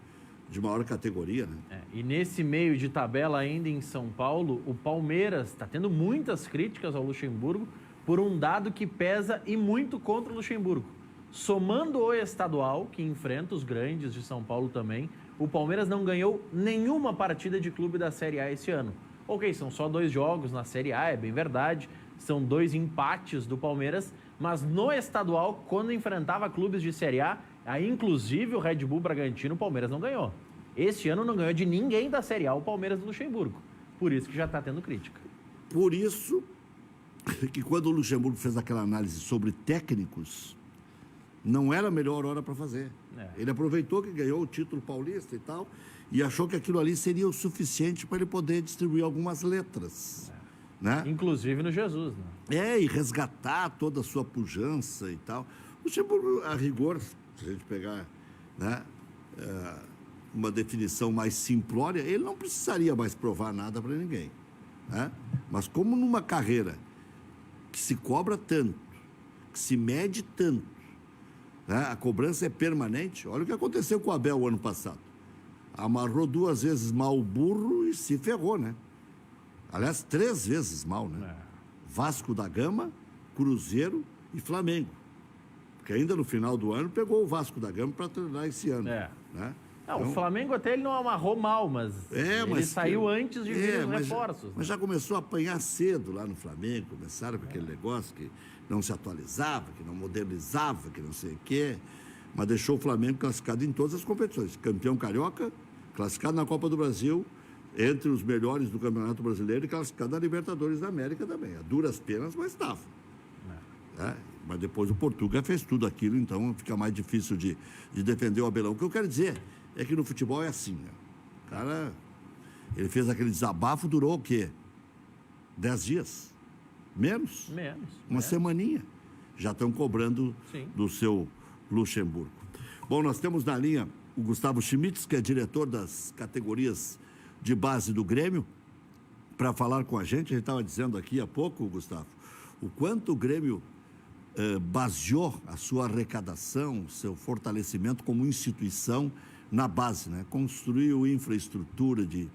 maior categoria, né? E nesse meio de tabela ainda em São Paulo, o Palmeiras está tendo muitas críticas ao Luxemburgo por um dado que pesa e muito contra o Luxemburgo. Somando o estadual, que enfrenta os grandes de São Paulo também, o Palmeiras não ganhou nenhuma partida de clube da Série A esse ano. Ok, são só 2 jogos na Série A, é bem verdade, são 2 empates do Palmeiras, mas no estadual, quando enfrentava clubes de Série A, aí inclusive o Red Bull Bragantino, o Palmeiras não ganhou. Este ano não ganhou de ninguém da Série A, o Palmeiras do Luxemburgo. Por isso que já está tendo crítica. Por isso que quando o Luxemburgo fez aquela análise sobre técnicos, não era a melhor hora para fazer. Ele aproveitou que ganhou o título paulista e tal, e achou que aquilo ali seria o suficiente para ele poder distribuir algumas letras. Né? Inclusive no Jesus, né? E resgatar toda a sua pujança e tal. O Luxemburgo, a rigor, se a gente pegar, né, uma definição mais simplória, ele não precisaria mais provar nada para ninguém. Né? Mas como numa carreira que se cobra tanto, que se mede tanto, né, a cobrança é permanente. Olha o que aconteceu com o Abel o ano passado. Amarrou 2 vezes mal o burro e se ferrou, né? Aliás, 3 vezes mal, né? Vasco da Gama, Cruzeiro e Flamengo. Porque ainda no final do ano pegou o Vasco da Gama para treinar esse ano. Né? Não, o Flamengo até ele não amarrou mal, mas ele saiu antes de vir os reforços. Mas já começou a apanhar cedo lá no Flamengo, começaram com aquele negócio que não se atualizava, que não modernizava, que não sei o quê, mas deixou o Flamengo classificado em todas as competições. Campeão carioca, classificado na Copa do Brasil, entre os melhores do Campeonato Brasileiro e classificado na Libertadores da América também. A duras penas, mas estava. Mas depois o Portuga fez tudo aquilo, então fica mais difícil de defender o Abelão. O que eu quero dizer é que no futebol é assim, né? O cara, ele fez aquele desabafo, durou o quê? 10 dias? Menos? Uma semaninha. Já estão cobrando do seu Luxemburgo. Bom, nós temos na linha o Gustavo Schmitz, que é diretor das categorias de base do Grêmio, para falar com a gente estava dizendo aqui há pouco, Gustavo, o quanto o Grêmio baseou a sua arrecadação, seu fortalecimento como instituição na base, né? Construiu infraestrutura de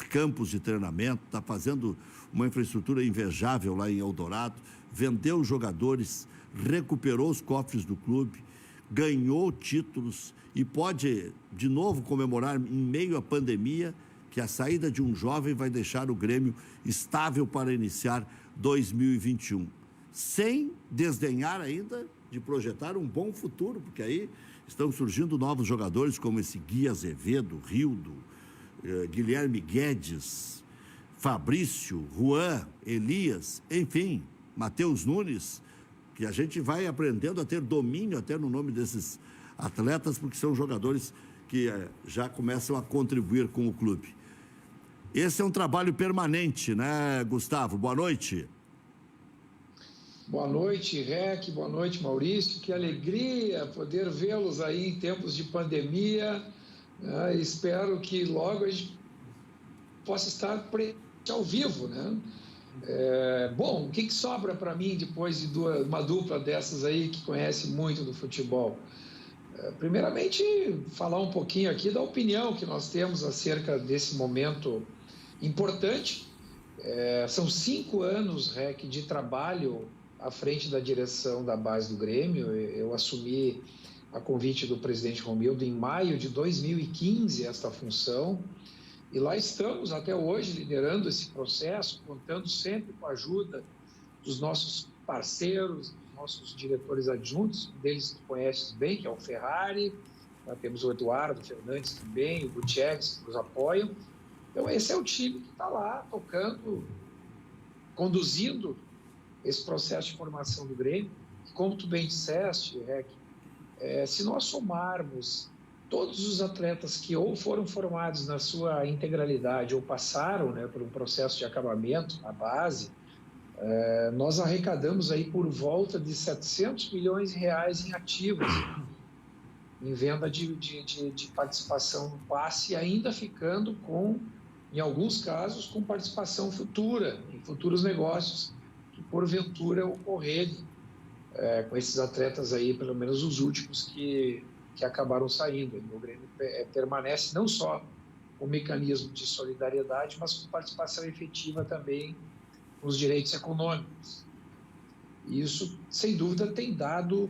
campos de treinamento, está fazendo uma infraestrutura invejável lá em Eldorado, vendeu jogadores, recuperou os cofres do clube, ganhou títulos e pode de novo comemorar em meio à pandemia que a saída de um jovem vai deixar o Grêmio estável para iniciar 2021. Sem desdenhar ainda de projetar um bom futuro, porque aí estão surgindo novos jogadores como esse Gui Azevedo, Rildo, Guilherme Guedes, Fabrício, Juan, Elias, enfim, Matheus Nunes, que a gente vai aprendendo a ter domínio até no nome desses atletas, porque são jogadores que já começam a contribuir com o clube. Esse é um trabalho permanente, né, Gustavo? Boa noite. Boa noite, Rec, boa noite, Maurício. Que alegria poder vê-los aí em tempos de pandemia. Espero que logo a gente possa estar presente ao vivo, né? Bom, o que sobra para mim depois de uma dupla dessas aí que conhece muito do futebol? Primeiramente, falar um pouquinho aqui da opinião que nós temos acerca desse momento importante. São 5 anos, Rec, de trabalho à frente da direção da base do Grêmio. Eu assumi a convite do presidente Romildo em maio de 2015 esta função, e lá estamos até hoje liderando esse processo, contando sempre com a ajuda dos nossos parceiros, dos nossos diretores adjuntos, um deles que conheces bem, que é o Ferrari. Nós temos o Eduardo Fernandes também, o Gutierrez, que nos apoiam. Então esse é o time que está lá tocando, conduzindo esse processo de formação do Grêmio. Como tu bem disseste, Rec, se nós somarmos todos os atletas que ou foram formados na sua integralidade ou passaram, né, por um processo de acabamento na base, nós arrecadamos aí por volta de 700 milhões de reais em ativos, em venda de participação no passe, ainda ficando com, em alguns casos, com participação futura, em futuros negócios que porventura ocorrerem com esses atletas aí, pelo menos os últimos que acabaram saindo. O Grêmio permanece não só com o mecanismo de solidariedade, mas com participação efetiva também nos direitos econômicos. E isso, sem dúvida, tem dado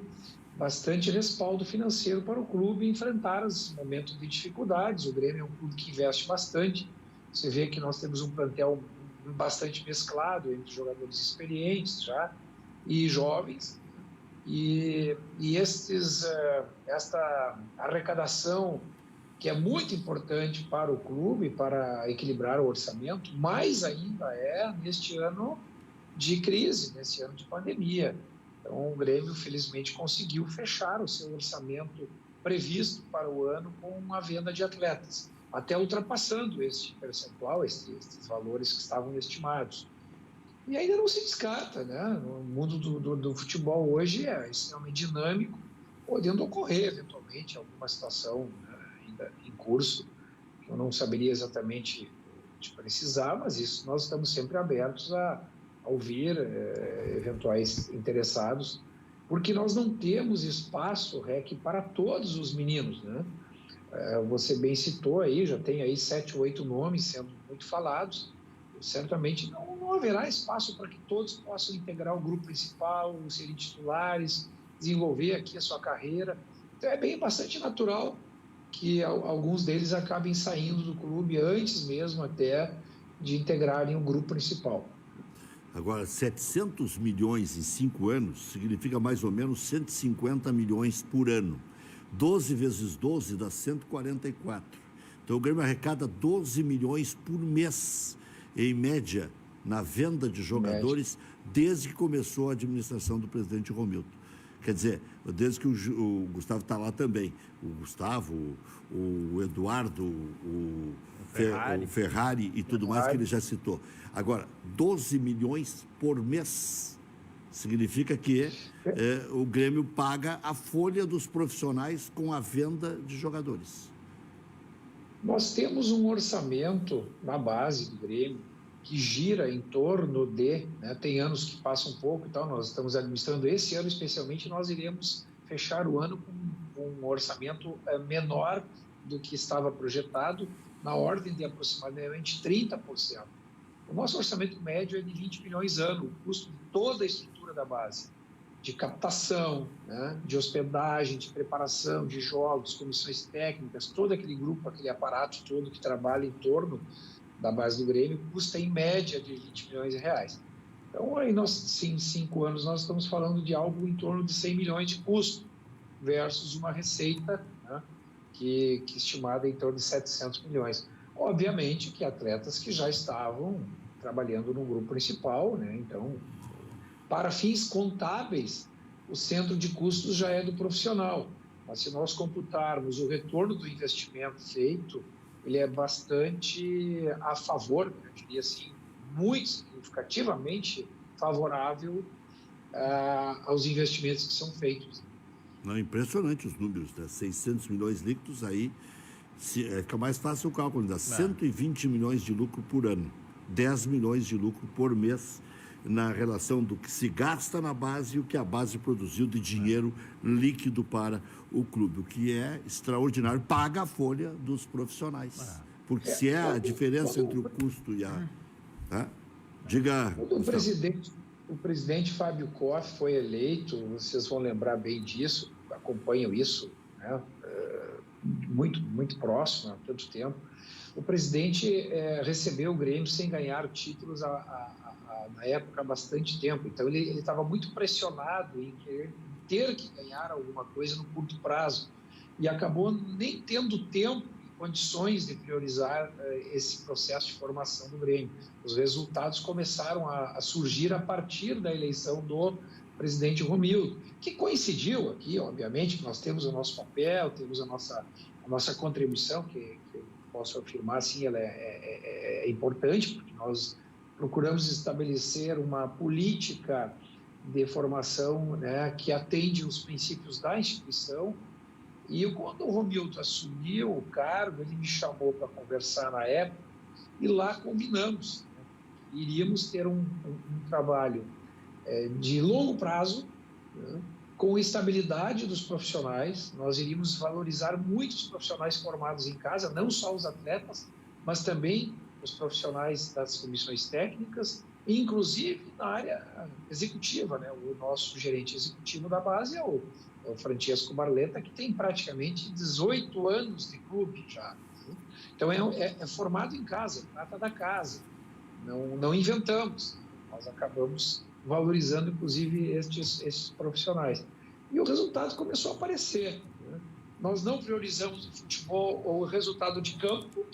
bastante respaldo financeiro para o clube enfrentar os momentos de dificuldades. O Grêmio é um clube que investe bastante. Você vê que nós temos um plantel bastante mesclado entre jogadores experientes já e jovens. E esta arrecadação, que é muito importante para o clube, para equilibrar o orçamento, mais ainda neste ano de crise, nesse ano de pandemia. Então, o Grêmio, felizmente, conseguiu fechar o seu orçamento previsto para o ano com a venda de atletas, até ultrapassando este percentual, esses valores que estavam estimados. E ainda não se descarta, né? O mundo do futebol hoje é extremamente dinâmico, podendo ocorrer, eventualmente, alguma situação, né, ainda em curso, que eu não saberia exatamente te precisar, mas isso nós estamos sempre abertos a ouvir eventuais interessados, porque nós não temos espaço, Rec, para todos os meninos, né? Você bem citou aí, já tem aí 7 ou 8 nomes sendo muito falados. Certamente não haverá espaço para que todos possam integrar o grupo principal, serem titulares, desenvolver aqui a sua carreira. Então é bastante natural que alguns deles acabem saindo do clube antes mesmo até de integrarem o grupo principal. Agora, 700 milhões em 5 anos significa mais ou menos 150 milhões por ano. 12 vezes 12 dá 144. Então o Grêmio arrecada 12 milhões por mês, em média, na venda de jogadores, desde que começou a administração do presidente Romildo. Quer dizer, desde que o Gustavo está lá também. O Gustavo, o Eduardo, o Ferrari e tudo mais que ele já citou. Agora, 12 milhões por mês significa que o Grêmio paga a folha dos profissionais com a venda de jogadores. Nós temos um orçamento na base do Grêmio que gira em torno de, né, tem anos que passam um pouco e tal, nós estamos administrando esse ano especialmente, nós iremos fechar o ano com um orçamento menor do que estava projetado, na ordem de aproximadamente 30%. O nosso orçamento médio é de 20 milhões ano, o custo de toda a estrutura da base, de captação, né, de hospedagem, de preparação, de jogos, comissões técnicas, todo aquele grupo, aquele aparato todo que trabalha em torno da base do Grêmio, custa em média de 20 milhões de reais. Então, aí nós, em 5 anos, nós estamos falando de algo em torno de 100 milhões de custo, versus uma receita, né, que estimada em torno de 700 milhões. Obviamente que atletas que já estavam trabalhando no grupo principal, né? Então, para fins contábeis, o centro de custos já é do profissional. Mas se nós computarmos o retorno do investimento feito, ele é bastante a favor, eu diria assim, muito significativamente favorável aos investimentos que são feitos. Não, impressionante os números, né? 600 milhões líquidos, aí fica mais fácil o cálculo, dá 120 milhões de lucro por ano, 10 milhões de lucro por mês, na relação do que se gasta na base e o que a base produziu de dinheiro líquido para o clube, o que é extraordinário, paga a folha dos profissionais. Porque se é a diferença entre o custo e a... Tá? Diga... O presidente Fábio Koff foi eleito, vocês vão lembrar bem disso, acompanham isso, né? Muito, muito próximo, há tanto tempo. O presidente recebeu o Grêmio sem ganhar títulos na época há bastante tempo. Então, ele estava muito pressionado em ter que ganhar alguma coisa no curto prazo. E acabou nem tendo tempo e condições de priorizar esse processo de formação do Grêmio. Os resultados começaram a surgir a partir da eleição do presidente Romildo, que coincidiu aqui, obviamente, que nós temos o nosso papel, temos a nossa contribuição, que eu posso afirmar, assim, ela é importante, porque nós procuramos estabelecer uma política de formação, né, que atende os princípios da instituição. E quando o Romildo assumiu o cargo, ele me chamou para conversar na época, e lá combinamos, né, iríamos ter um trabalho de longo prazo, né, com estabilidade dos profissionais. Nós iríamos valorizar muitos profissionais formados em casa, não só os atletas, mas também os profissionais das comissões técnicas, inclusive na área executiva, né? O nosso gerente executivo da base é o Francesco Barletta, que tem praticamente 18 anos de clube já. Né? Então, é formado em casa, trata da casa. Não inventamos. Nós acabamos valorizando, inclusive, estes profissionais. E o resultado começou a aparecer. Né? Nós não priorizamos o futebol ou o resultado de campo.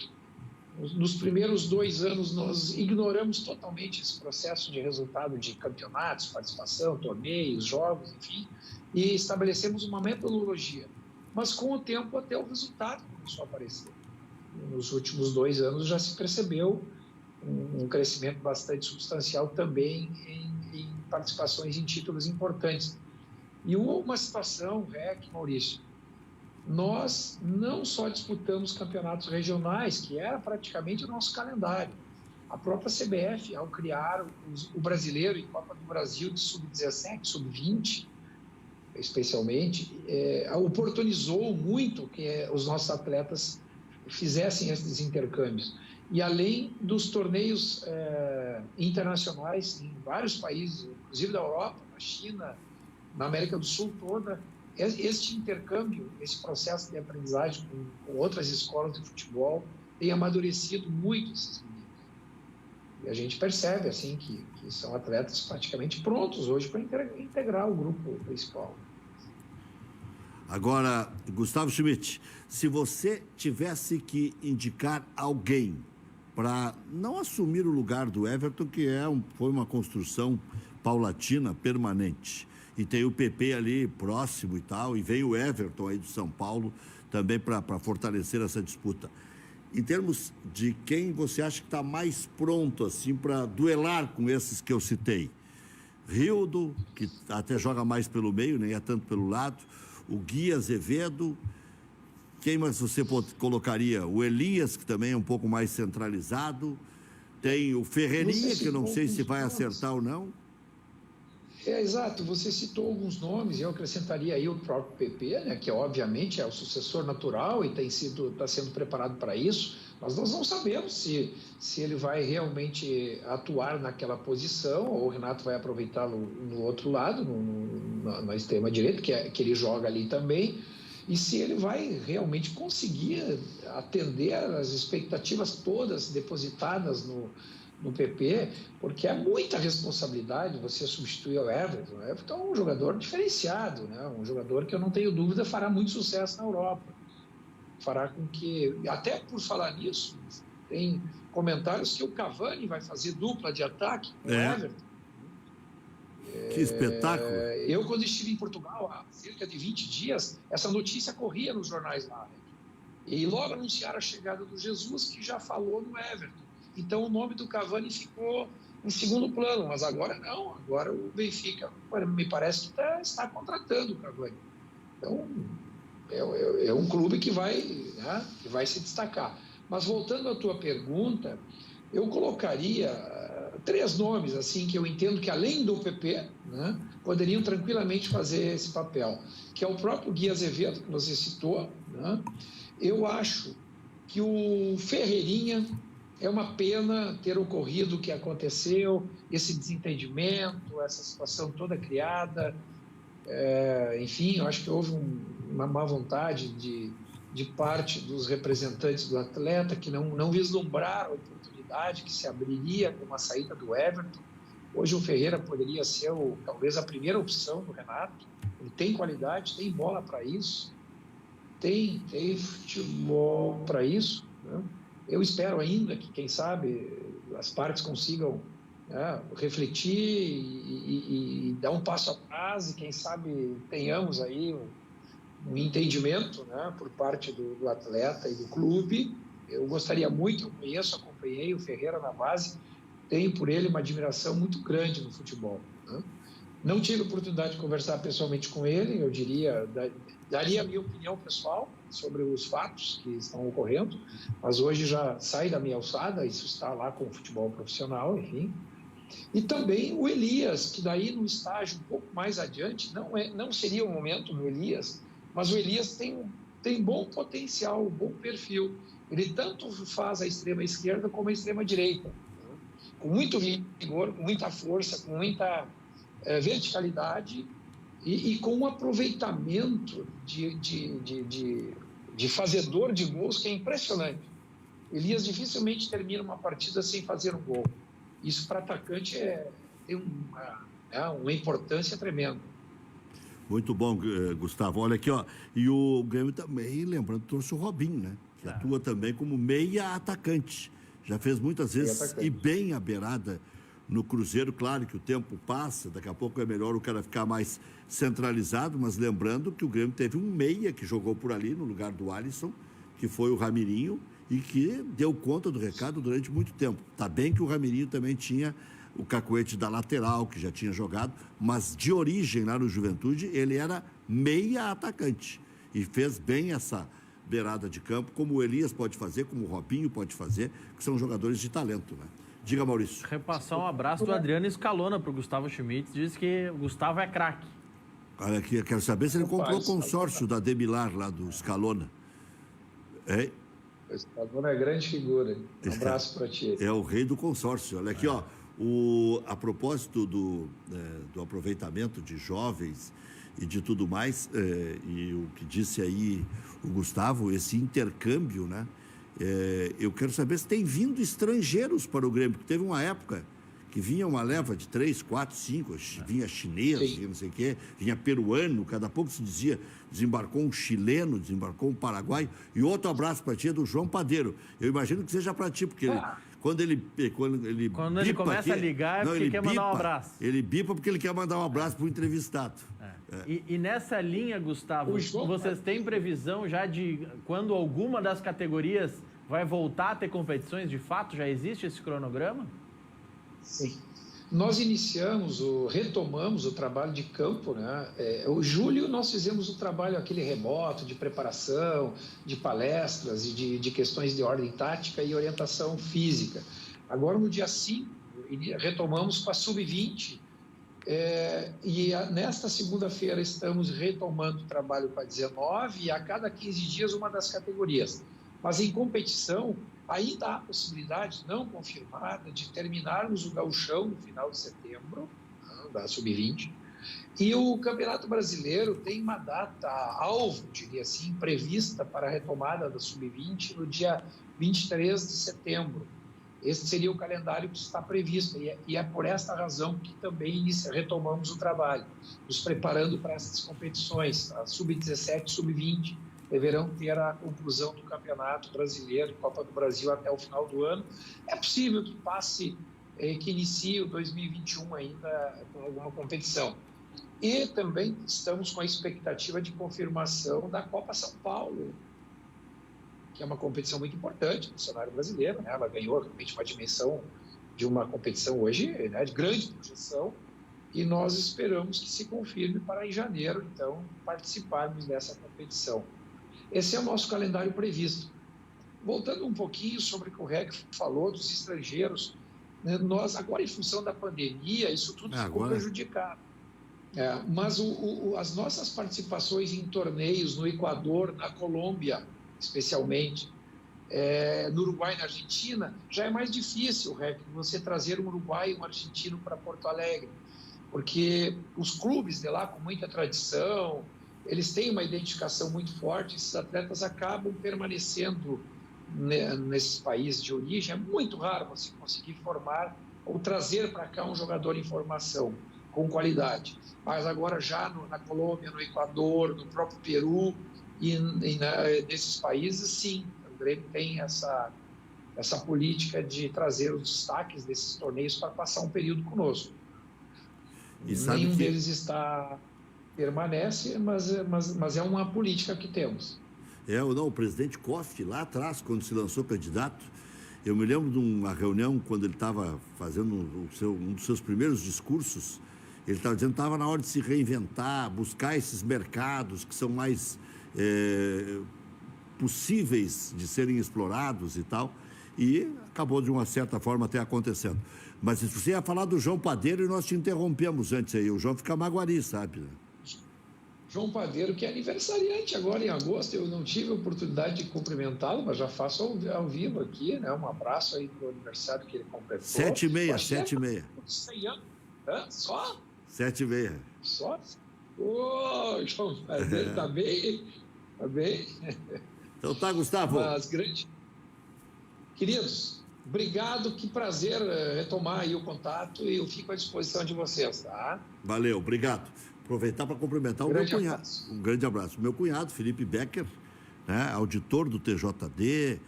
Nos primeiros 2 anos, nós ignoramos totalmente esse processo de resultado de campeonatos, participação, torneios, jogos, enfim, e estabelecemos uma metodologia. Mas, com o tempo, até o resultado começou a aparecer. Nos últimos 2 anos, já se percebeu um crescimento bastante substancial também em participações em títulos importantes. E uma situação, Maurício, nós não só disputamos campeonatos regionais, que era praticamente o nosso calendário. A própria CBF, ao criar o Brasileiro e Copa do Brasil de Sub-17, Sub-20, especialmente, oportunizou muito que os nossos atletas fizessem esses intercâmbios. E além dos torneios internacionais em vários países, inclusive da Europa, na China, na América do Sul toda, este intercâmbio, esse processo de aprendizagem com outras escolas de futebol tem amadurecido muito esses meninos. E a gente percebe assim que são atletas praticamente prontos hoje para integrar o grupo principal. Agora, Gustavo Schmidt, se você tivesse que indicar alguém para não assumir o lugar do Everton, que foi uma construção paulatina, permanente, e tem o PP ali próximo e tal, e vem o Everton aí do São Paulo também para fortalecer essa disputa. Em termos de quem você acha que está mais pronto assim para duelar com esses que eu citei? Rildo, que até joga mais pelo meio, nem é tanto pelo lado, o Gui Azevedo, quem mais você colocaria? O Elias, que também é um pouco mais centralizado. Tem o Ferreirinha, que eu não sei se vai nomes. acertar ou não. Exato, você citou alguns nomes, eu acrescentaria aí o próprio PP, né, que obviamente é o sucessor natural e está sendo preparado para isso, mas nós não sabemos se ele vai realmente atuar naquela posição ou o Renato vai aproveitá-lo no outro lado, na extrema-direita, que ele joga ali também, e se ele vai realmente conseguir atender às expectativas todas depositadas no PP, porque é muita responsabilidade você substituir o Everton. O Everton é um jogador diferenciado, né? Um jogador que eu não tenho dúvida fará muito sucesso na Europa. Fará com que, até por falar nisso, tem comentários que o Cavani vai fazer dupla de ataque com o Everton. Que espetáculo! Eu, quando estive em Portugal há cerca de 20 dias, essa notícia corria nos jornais lá. E logo anunciaram a chegada do Jesus, que já falou no Everton. Então o nome do Cavani ficou em segundo plano, mas agora não, agora o Benfica me parece que está contratando o Cavani. Então é um clube que vai se destacar. Mas voltando à tua pergunta, eu colocaria 3 nomes assim que eu entendo que além do PP, né, poderiam tranquilamente fazer esse papel, que é o próprio Gui Azevedo, que você citou, né? Eu acho que o Ferreirinha, é uma pena ter ocorrido o que aconteceu, esse desentendimento, essa situação toda criada. Enfim, eu acho que houve uma má vontade de parte dos representantes do atleta que não vislumbraram a oportunidade que se abriria com a saída do Everton. Hoje o Ferreira poderia ser talvez a primeira opção do Renato. Ele tem qualidade, tem bola para isso, tem futebol para isso, né? Eu espero ainda que, quem sabe, as partes consigam refletir e dar um passo atrás e, quem sabe, tenhamos aí um entendimento, né, por parte do atleta e do clube. Eu gostaria muito, acompanhei o Ferreira na base, tenho por ele uma admiração muito grande no futebol, né? Não tive a oportunidade de conversar pessoalmente com ele, eu daria a minha opinião pessoal sobre os fatos que estão ocorrendo, mas hoje já sai da minha alçada, isso está lá com o futebol profissional, enfim. E também o Elias, que daí no estágio um pouco mais adiante, não seria o momento do Elias, mas o Elias tem bom potencial, bom perfil. Ele tanto faz a extrema esquerda como a extrema direita, né? Com muito vigor, com muita força, com muita verticalidade e com um aproveitamento de fazedor de gols que é impressionante. Elias dificilmente termina uma partida sem fazer um gol. Isso para atacante tem uma importância tremenda. Muito bom, Gustavo. Olha aqui, ó. E o Grêmio também, lembrando, trouxe o Robinho, né? Que atua também como meia atacante. Já fez muitas vezes e bem a beirada no Cruzeiro. Claro que o tempo passa, daqui a pouco é melhor o cara ficar mais centralizado, mas lembrando que o Grêmio teve um meia que jogou por ali no lugar do Alisson, que foi o Ramirinho, e que deu conta do recado durante muito tempo. Tá bem que o Ramirinho também tinha o cacuete da lateral, que já tinha jogado, mas de origem lá no Juventude, ele era meia atacante e fez bem essa beirada de campo, como o Elias pode fazer, como o Robinho pode fazer, que são jogadores de talento, né? Diga, Maurício. Repassar um abraço do Adriano Escalona para o Gustavo Schmitz. Diz que o Gustavo é craque. Olha aqui, eu quero saber se ele comprou o consórcio da Demilar lá do Escalona. O Escalona é grande figura. Um abraço para ti. É o rei do consórcio. Olha aqui, ó. A propósito do aproveitamento de jovens e de tudo mais, e o que disse aí o Gustavo, esse intercâmbio, né? Eu quero saber se tem vindo estrangeiros para o Grêmio, porque teve uma época que vinha uma leva de 3, 4, 5, vinha chinês, vinha não sei o quê, vinha peruano, cada pouco se dizia, desembarcou um chileno, desembarcou um paraguaio, e outro abraço para ti é do João Padeiro. Eu imagino que seja para ti, porque quando ele começa aqui, a ligar, porque quer mandar um abraço. Ele bipa porque ele quer mandar um abraço para o entrevistado. E nessa linha, Gustavo, vocês têm previsão já de quando alguma das categorias vai voltar a ter competições? De fato, já existe esse cronograma? Sim. Nós retomamos o trabalho de campo, né? O julho nós fizemos o trabalho aquele remoto de preparação, de palestras e de questões de ordem tática e orientação física. Agora, no dia 5, retomamos com a Sub-20, nesta segunda-feira estamos retomando o trabalho com a 19 e a cada 15 dias uma das categorias. Mas em competição, ainda há a possibilidade não confirmada de terminarmos o gauchão no final de setembro, da Sub-20, e o Campeonato Brasileiro tem uma data alvo, diria assim, prevista para a retomada da Sub-20 no dia 23 de setembro. Esse seria o calendário que está previsto e é por esta razão que também retomamos o trabalho, nos preparando para essas competições. A Sub-17 e Sub-20 deverão ter a conclusão do Campeonato Brasileiro, Copa do Brasil, até o final do ano. É possível que que inicie o 2021 ainda com alguma competição. E também estamos com a expectativa de confirmação da Copa São Paulo, que é uma competição muito importante no cenário brasileiro, né? Ela ganhou realmente uma dimensão de uma competição hoje, né, de grande projeção, e nós esperamos que se confirme para em janeiro, então, participarmos dessa competição. Esse é o nosso calendário previsto. Voltando um pouquinho sobre o que o REC falou dos estrangeiros, né, nós, agora em função da pandemia, isso tudo ficou prejudicado. Mas as nossas participações em torneios no Equador, na Colômbia, especialmente, no Uruguai e na Argentina, já é mais difícil, REC, você trazer um uruguaio e um argentino para Porto Alegre, porque os clubes de lá, com muita tradição, eles têm uma identificação muito forte, esses atletas acabam permanecendo nesses países de origem. É muito raro você conseguir formar ou trazer para cá um jogador em formação com qualidade. Mas agora já na Colômbia, no Equador, no próprio Peru e nesses países, sim, o Grêmio tem essa política de trazer os destaques desses torneios para passar um período conosco. Nenhum deles permanece, mas é uma política que temos. O presidente Koff, lá atrás, quando se lançou candidato, eu me lembro de uma reunião, quando ele estava fazendo um dos seus primeiros discursos, ele estava dizendo que estava na hora de se reinventar, buscar esses mercados que são mais possíveis de serem explorados e tal, e acabou de uma certa forma até acontecendo. Mas se você ia falar do João Padeiro, e nós te interrompemos antes aí, o João fica maguari, sabe? João Padeiro, que é aniversariante agora em agosto, eu não tive a oportunidade de cumprimentá-lo, mas já faço ao vivo aqui, né? Um abraço aí pro aniversário que ele completou. 7h30. 100 anos. Só? 7h30. Só? Ô, João Padeiro, tá bem? Tá bem? Então tá, Gustavo. Mas, queridos, obrigado, que prazer retomar aí o contato e eu fico à disposição de vocês, tá? Valeu, obrigado. Aproveitar para cumprimentar o meu cunhado. Um grande abraço. O meu cunhado, Felipe Becker, né, auditor do TJD,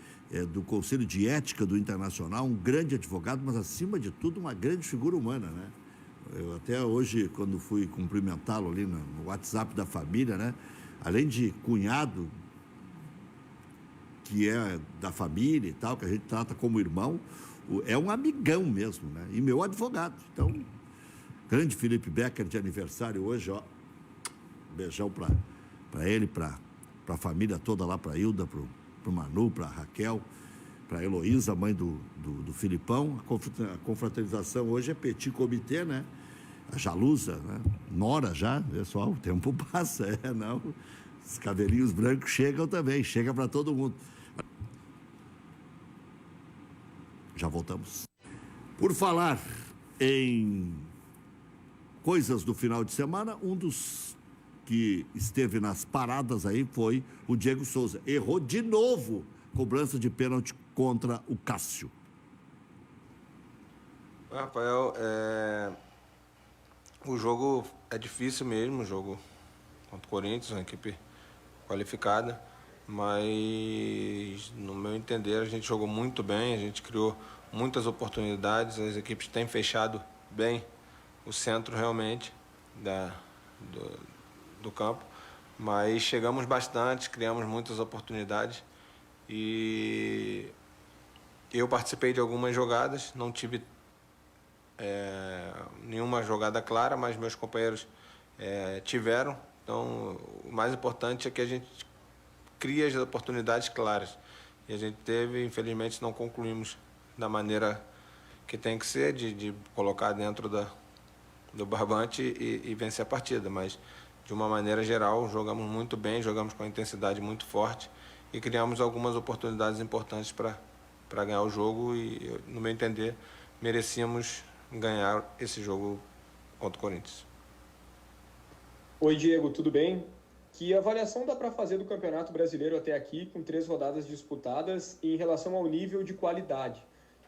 do Conselho de Ética do Internacional, um grande advogado, mas, acima de tudo, uma grande figura humana, né? Eu até hoje, quando fui cumprimentá-lo ali no WhatsApp da família, né, além de cunhado, que é da família e tal, que a gente trata como irmão, é um amigão mesmo, né? E meu advogado. Então, grande Felipe Becker de aniversário hoje, ó. Beijão para ele, para a família toda lá, para a Hilda, para o Manu, para a Raquel, para a Heloísa, mãe do Filipão. A confraternização hoje é petit comité, né? A Jalusa, né? Nora já, pessoal, o tempo passa, não. Os cabelinhos brancos chegam também, chega para todo mundo. Já voltamos. Por falar em coisas do final de semana, um dos que esteve nas paradas aí foi o Diego Souza. Errou de novo cobrança de pênalti contra o Cássio. Rafael, o jogo é difícil mesmo, o jogo contra o Corinthians, uma equipe qualificada, mas, no meu entender, a gente jogou muito bem, a gente criou muitas oportunidades, as equipes têm fechado bem o centro realmente do campo, mas chegamos bastante, criamos muitas oportunidades e eu participei de algumas jogadas, não tive nenhuma jogada clara, mas meus companheiros tiveram. Então, o mais importante é que a gente cria as oportunidades claras. E a gente teve, infelizmente, não concluímos da maneira que tem que ser, de colocar dentro do barbante e vencer a partida. Mas, de uma maneira geral, jogamos muito bem, jogamos com uma intensidade muito forte e criamos algumas oportunidades importantes para ganhar o jogo e, no meu entender, merecíamos ganhar esse jogo contra o Corinthians. Oi, Diego, tudo bem? Que avaliação dá para fazer do Campeonato Brasileiro até aqui, com 3 rodadas disputadas, em relação ao nível de qualidade?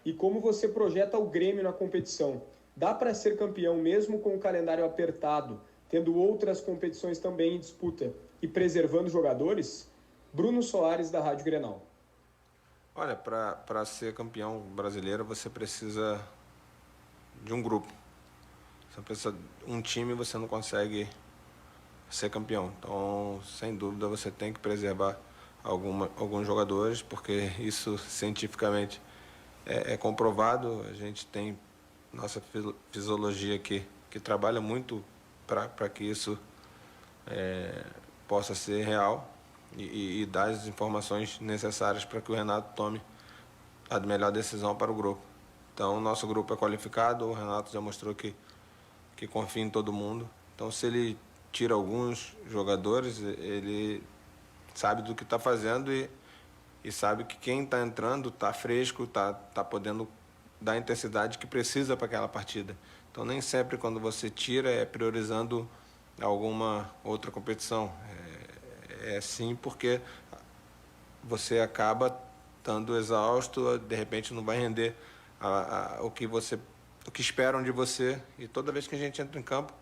E como você projeta o Grêmio na competição? Dá para ser campeão mesmo com o calendário apertado, tendo outras competições também em disputa e preservando jogadores? Bruno Soares, da Rádio Grenal. Olha, para ser campeão brasileiro, você precisa de um grupo. Você precisa um time, você não consegue ser campeão. Então, sem dúvida, você tem que preservar alguns jogadores, porque isso cientificamente é comprovado. A gente tem nossa fisiologia aqui que trabalha muito para que isso possa ser real e dar as informações necessárias para que o Renato tome a melhor decisão para o grupo. Então, o nosso grupo é qualificado, o Renato já mostrou que confia em todo mundo. Então, se ele tira alguns jogadores, ele sabe do que está fazendo e sabe que quem está entrando está fresco, está podendo dar a intensidade que precisa para aquela partida. Então, nem sempre quando você tira é priorizando alguma outra competição. É sim porque você acaba estando exausto, de repente não vai render o que esperam de você. E toda vez que a gente entra em campo,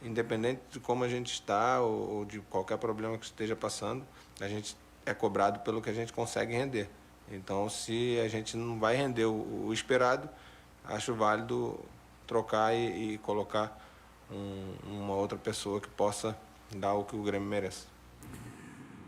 independente de como a gente está ou de qualquer problema que esteja passando, a gente é cobrado pelo que a gente consegue render. Então, se a gente não vai render o esperado, acho válido trocar e colocar uma outra pessoa que possa dar o que o Grêmio merece.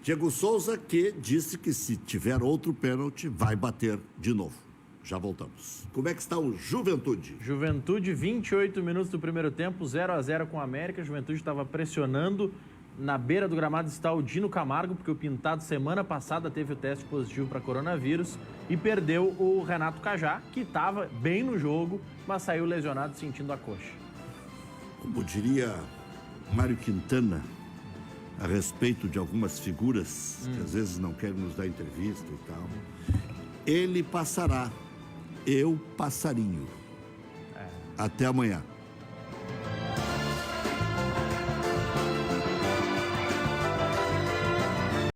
Diego Souza, que disse que se tiver outro pênalti, vai bater de novo. Já voltamos. Como é que está o Juventude? Juventude, 28 minutos do primeiro tempo, 0-0 com a América. A Juventude estava pressionando. Na beira do gramado está o Dino Camargo, porque o Pintado semana passada teve o teste positivo para coronavírus e perdeu o Renato Cajá, que estava bem no jogo, mas saiu lesionado sentindo a coxa. Como diria Mário Quintana, a respeito de algumas figuras que às vezes não querem nos dar entrevista e tal, ele passará, eu passarinho. Até amanhã.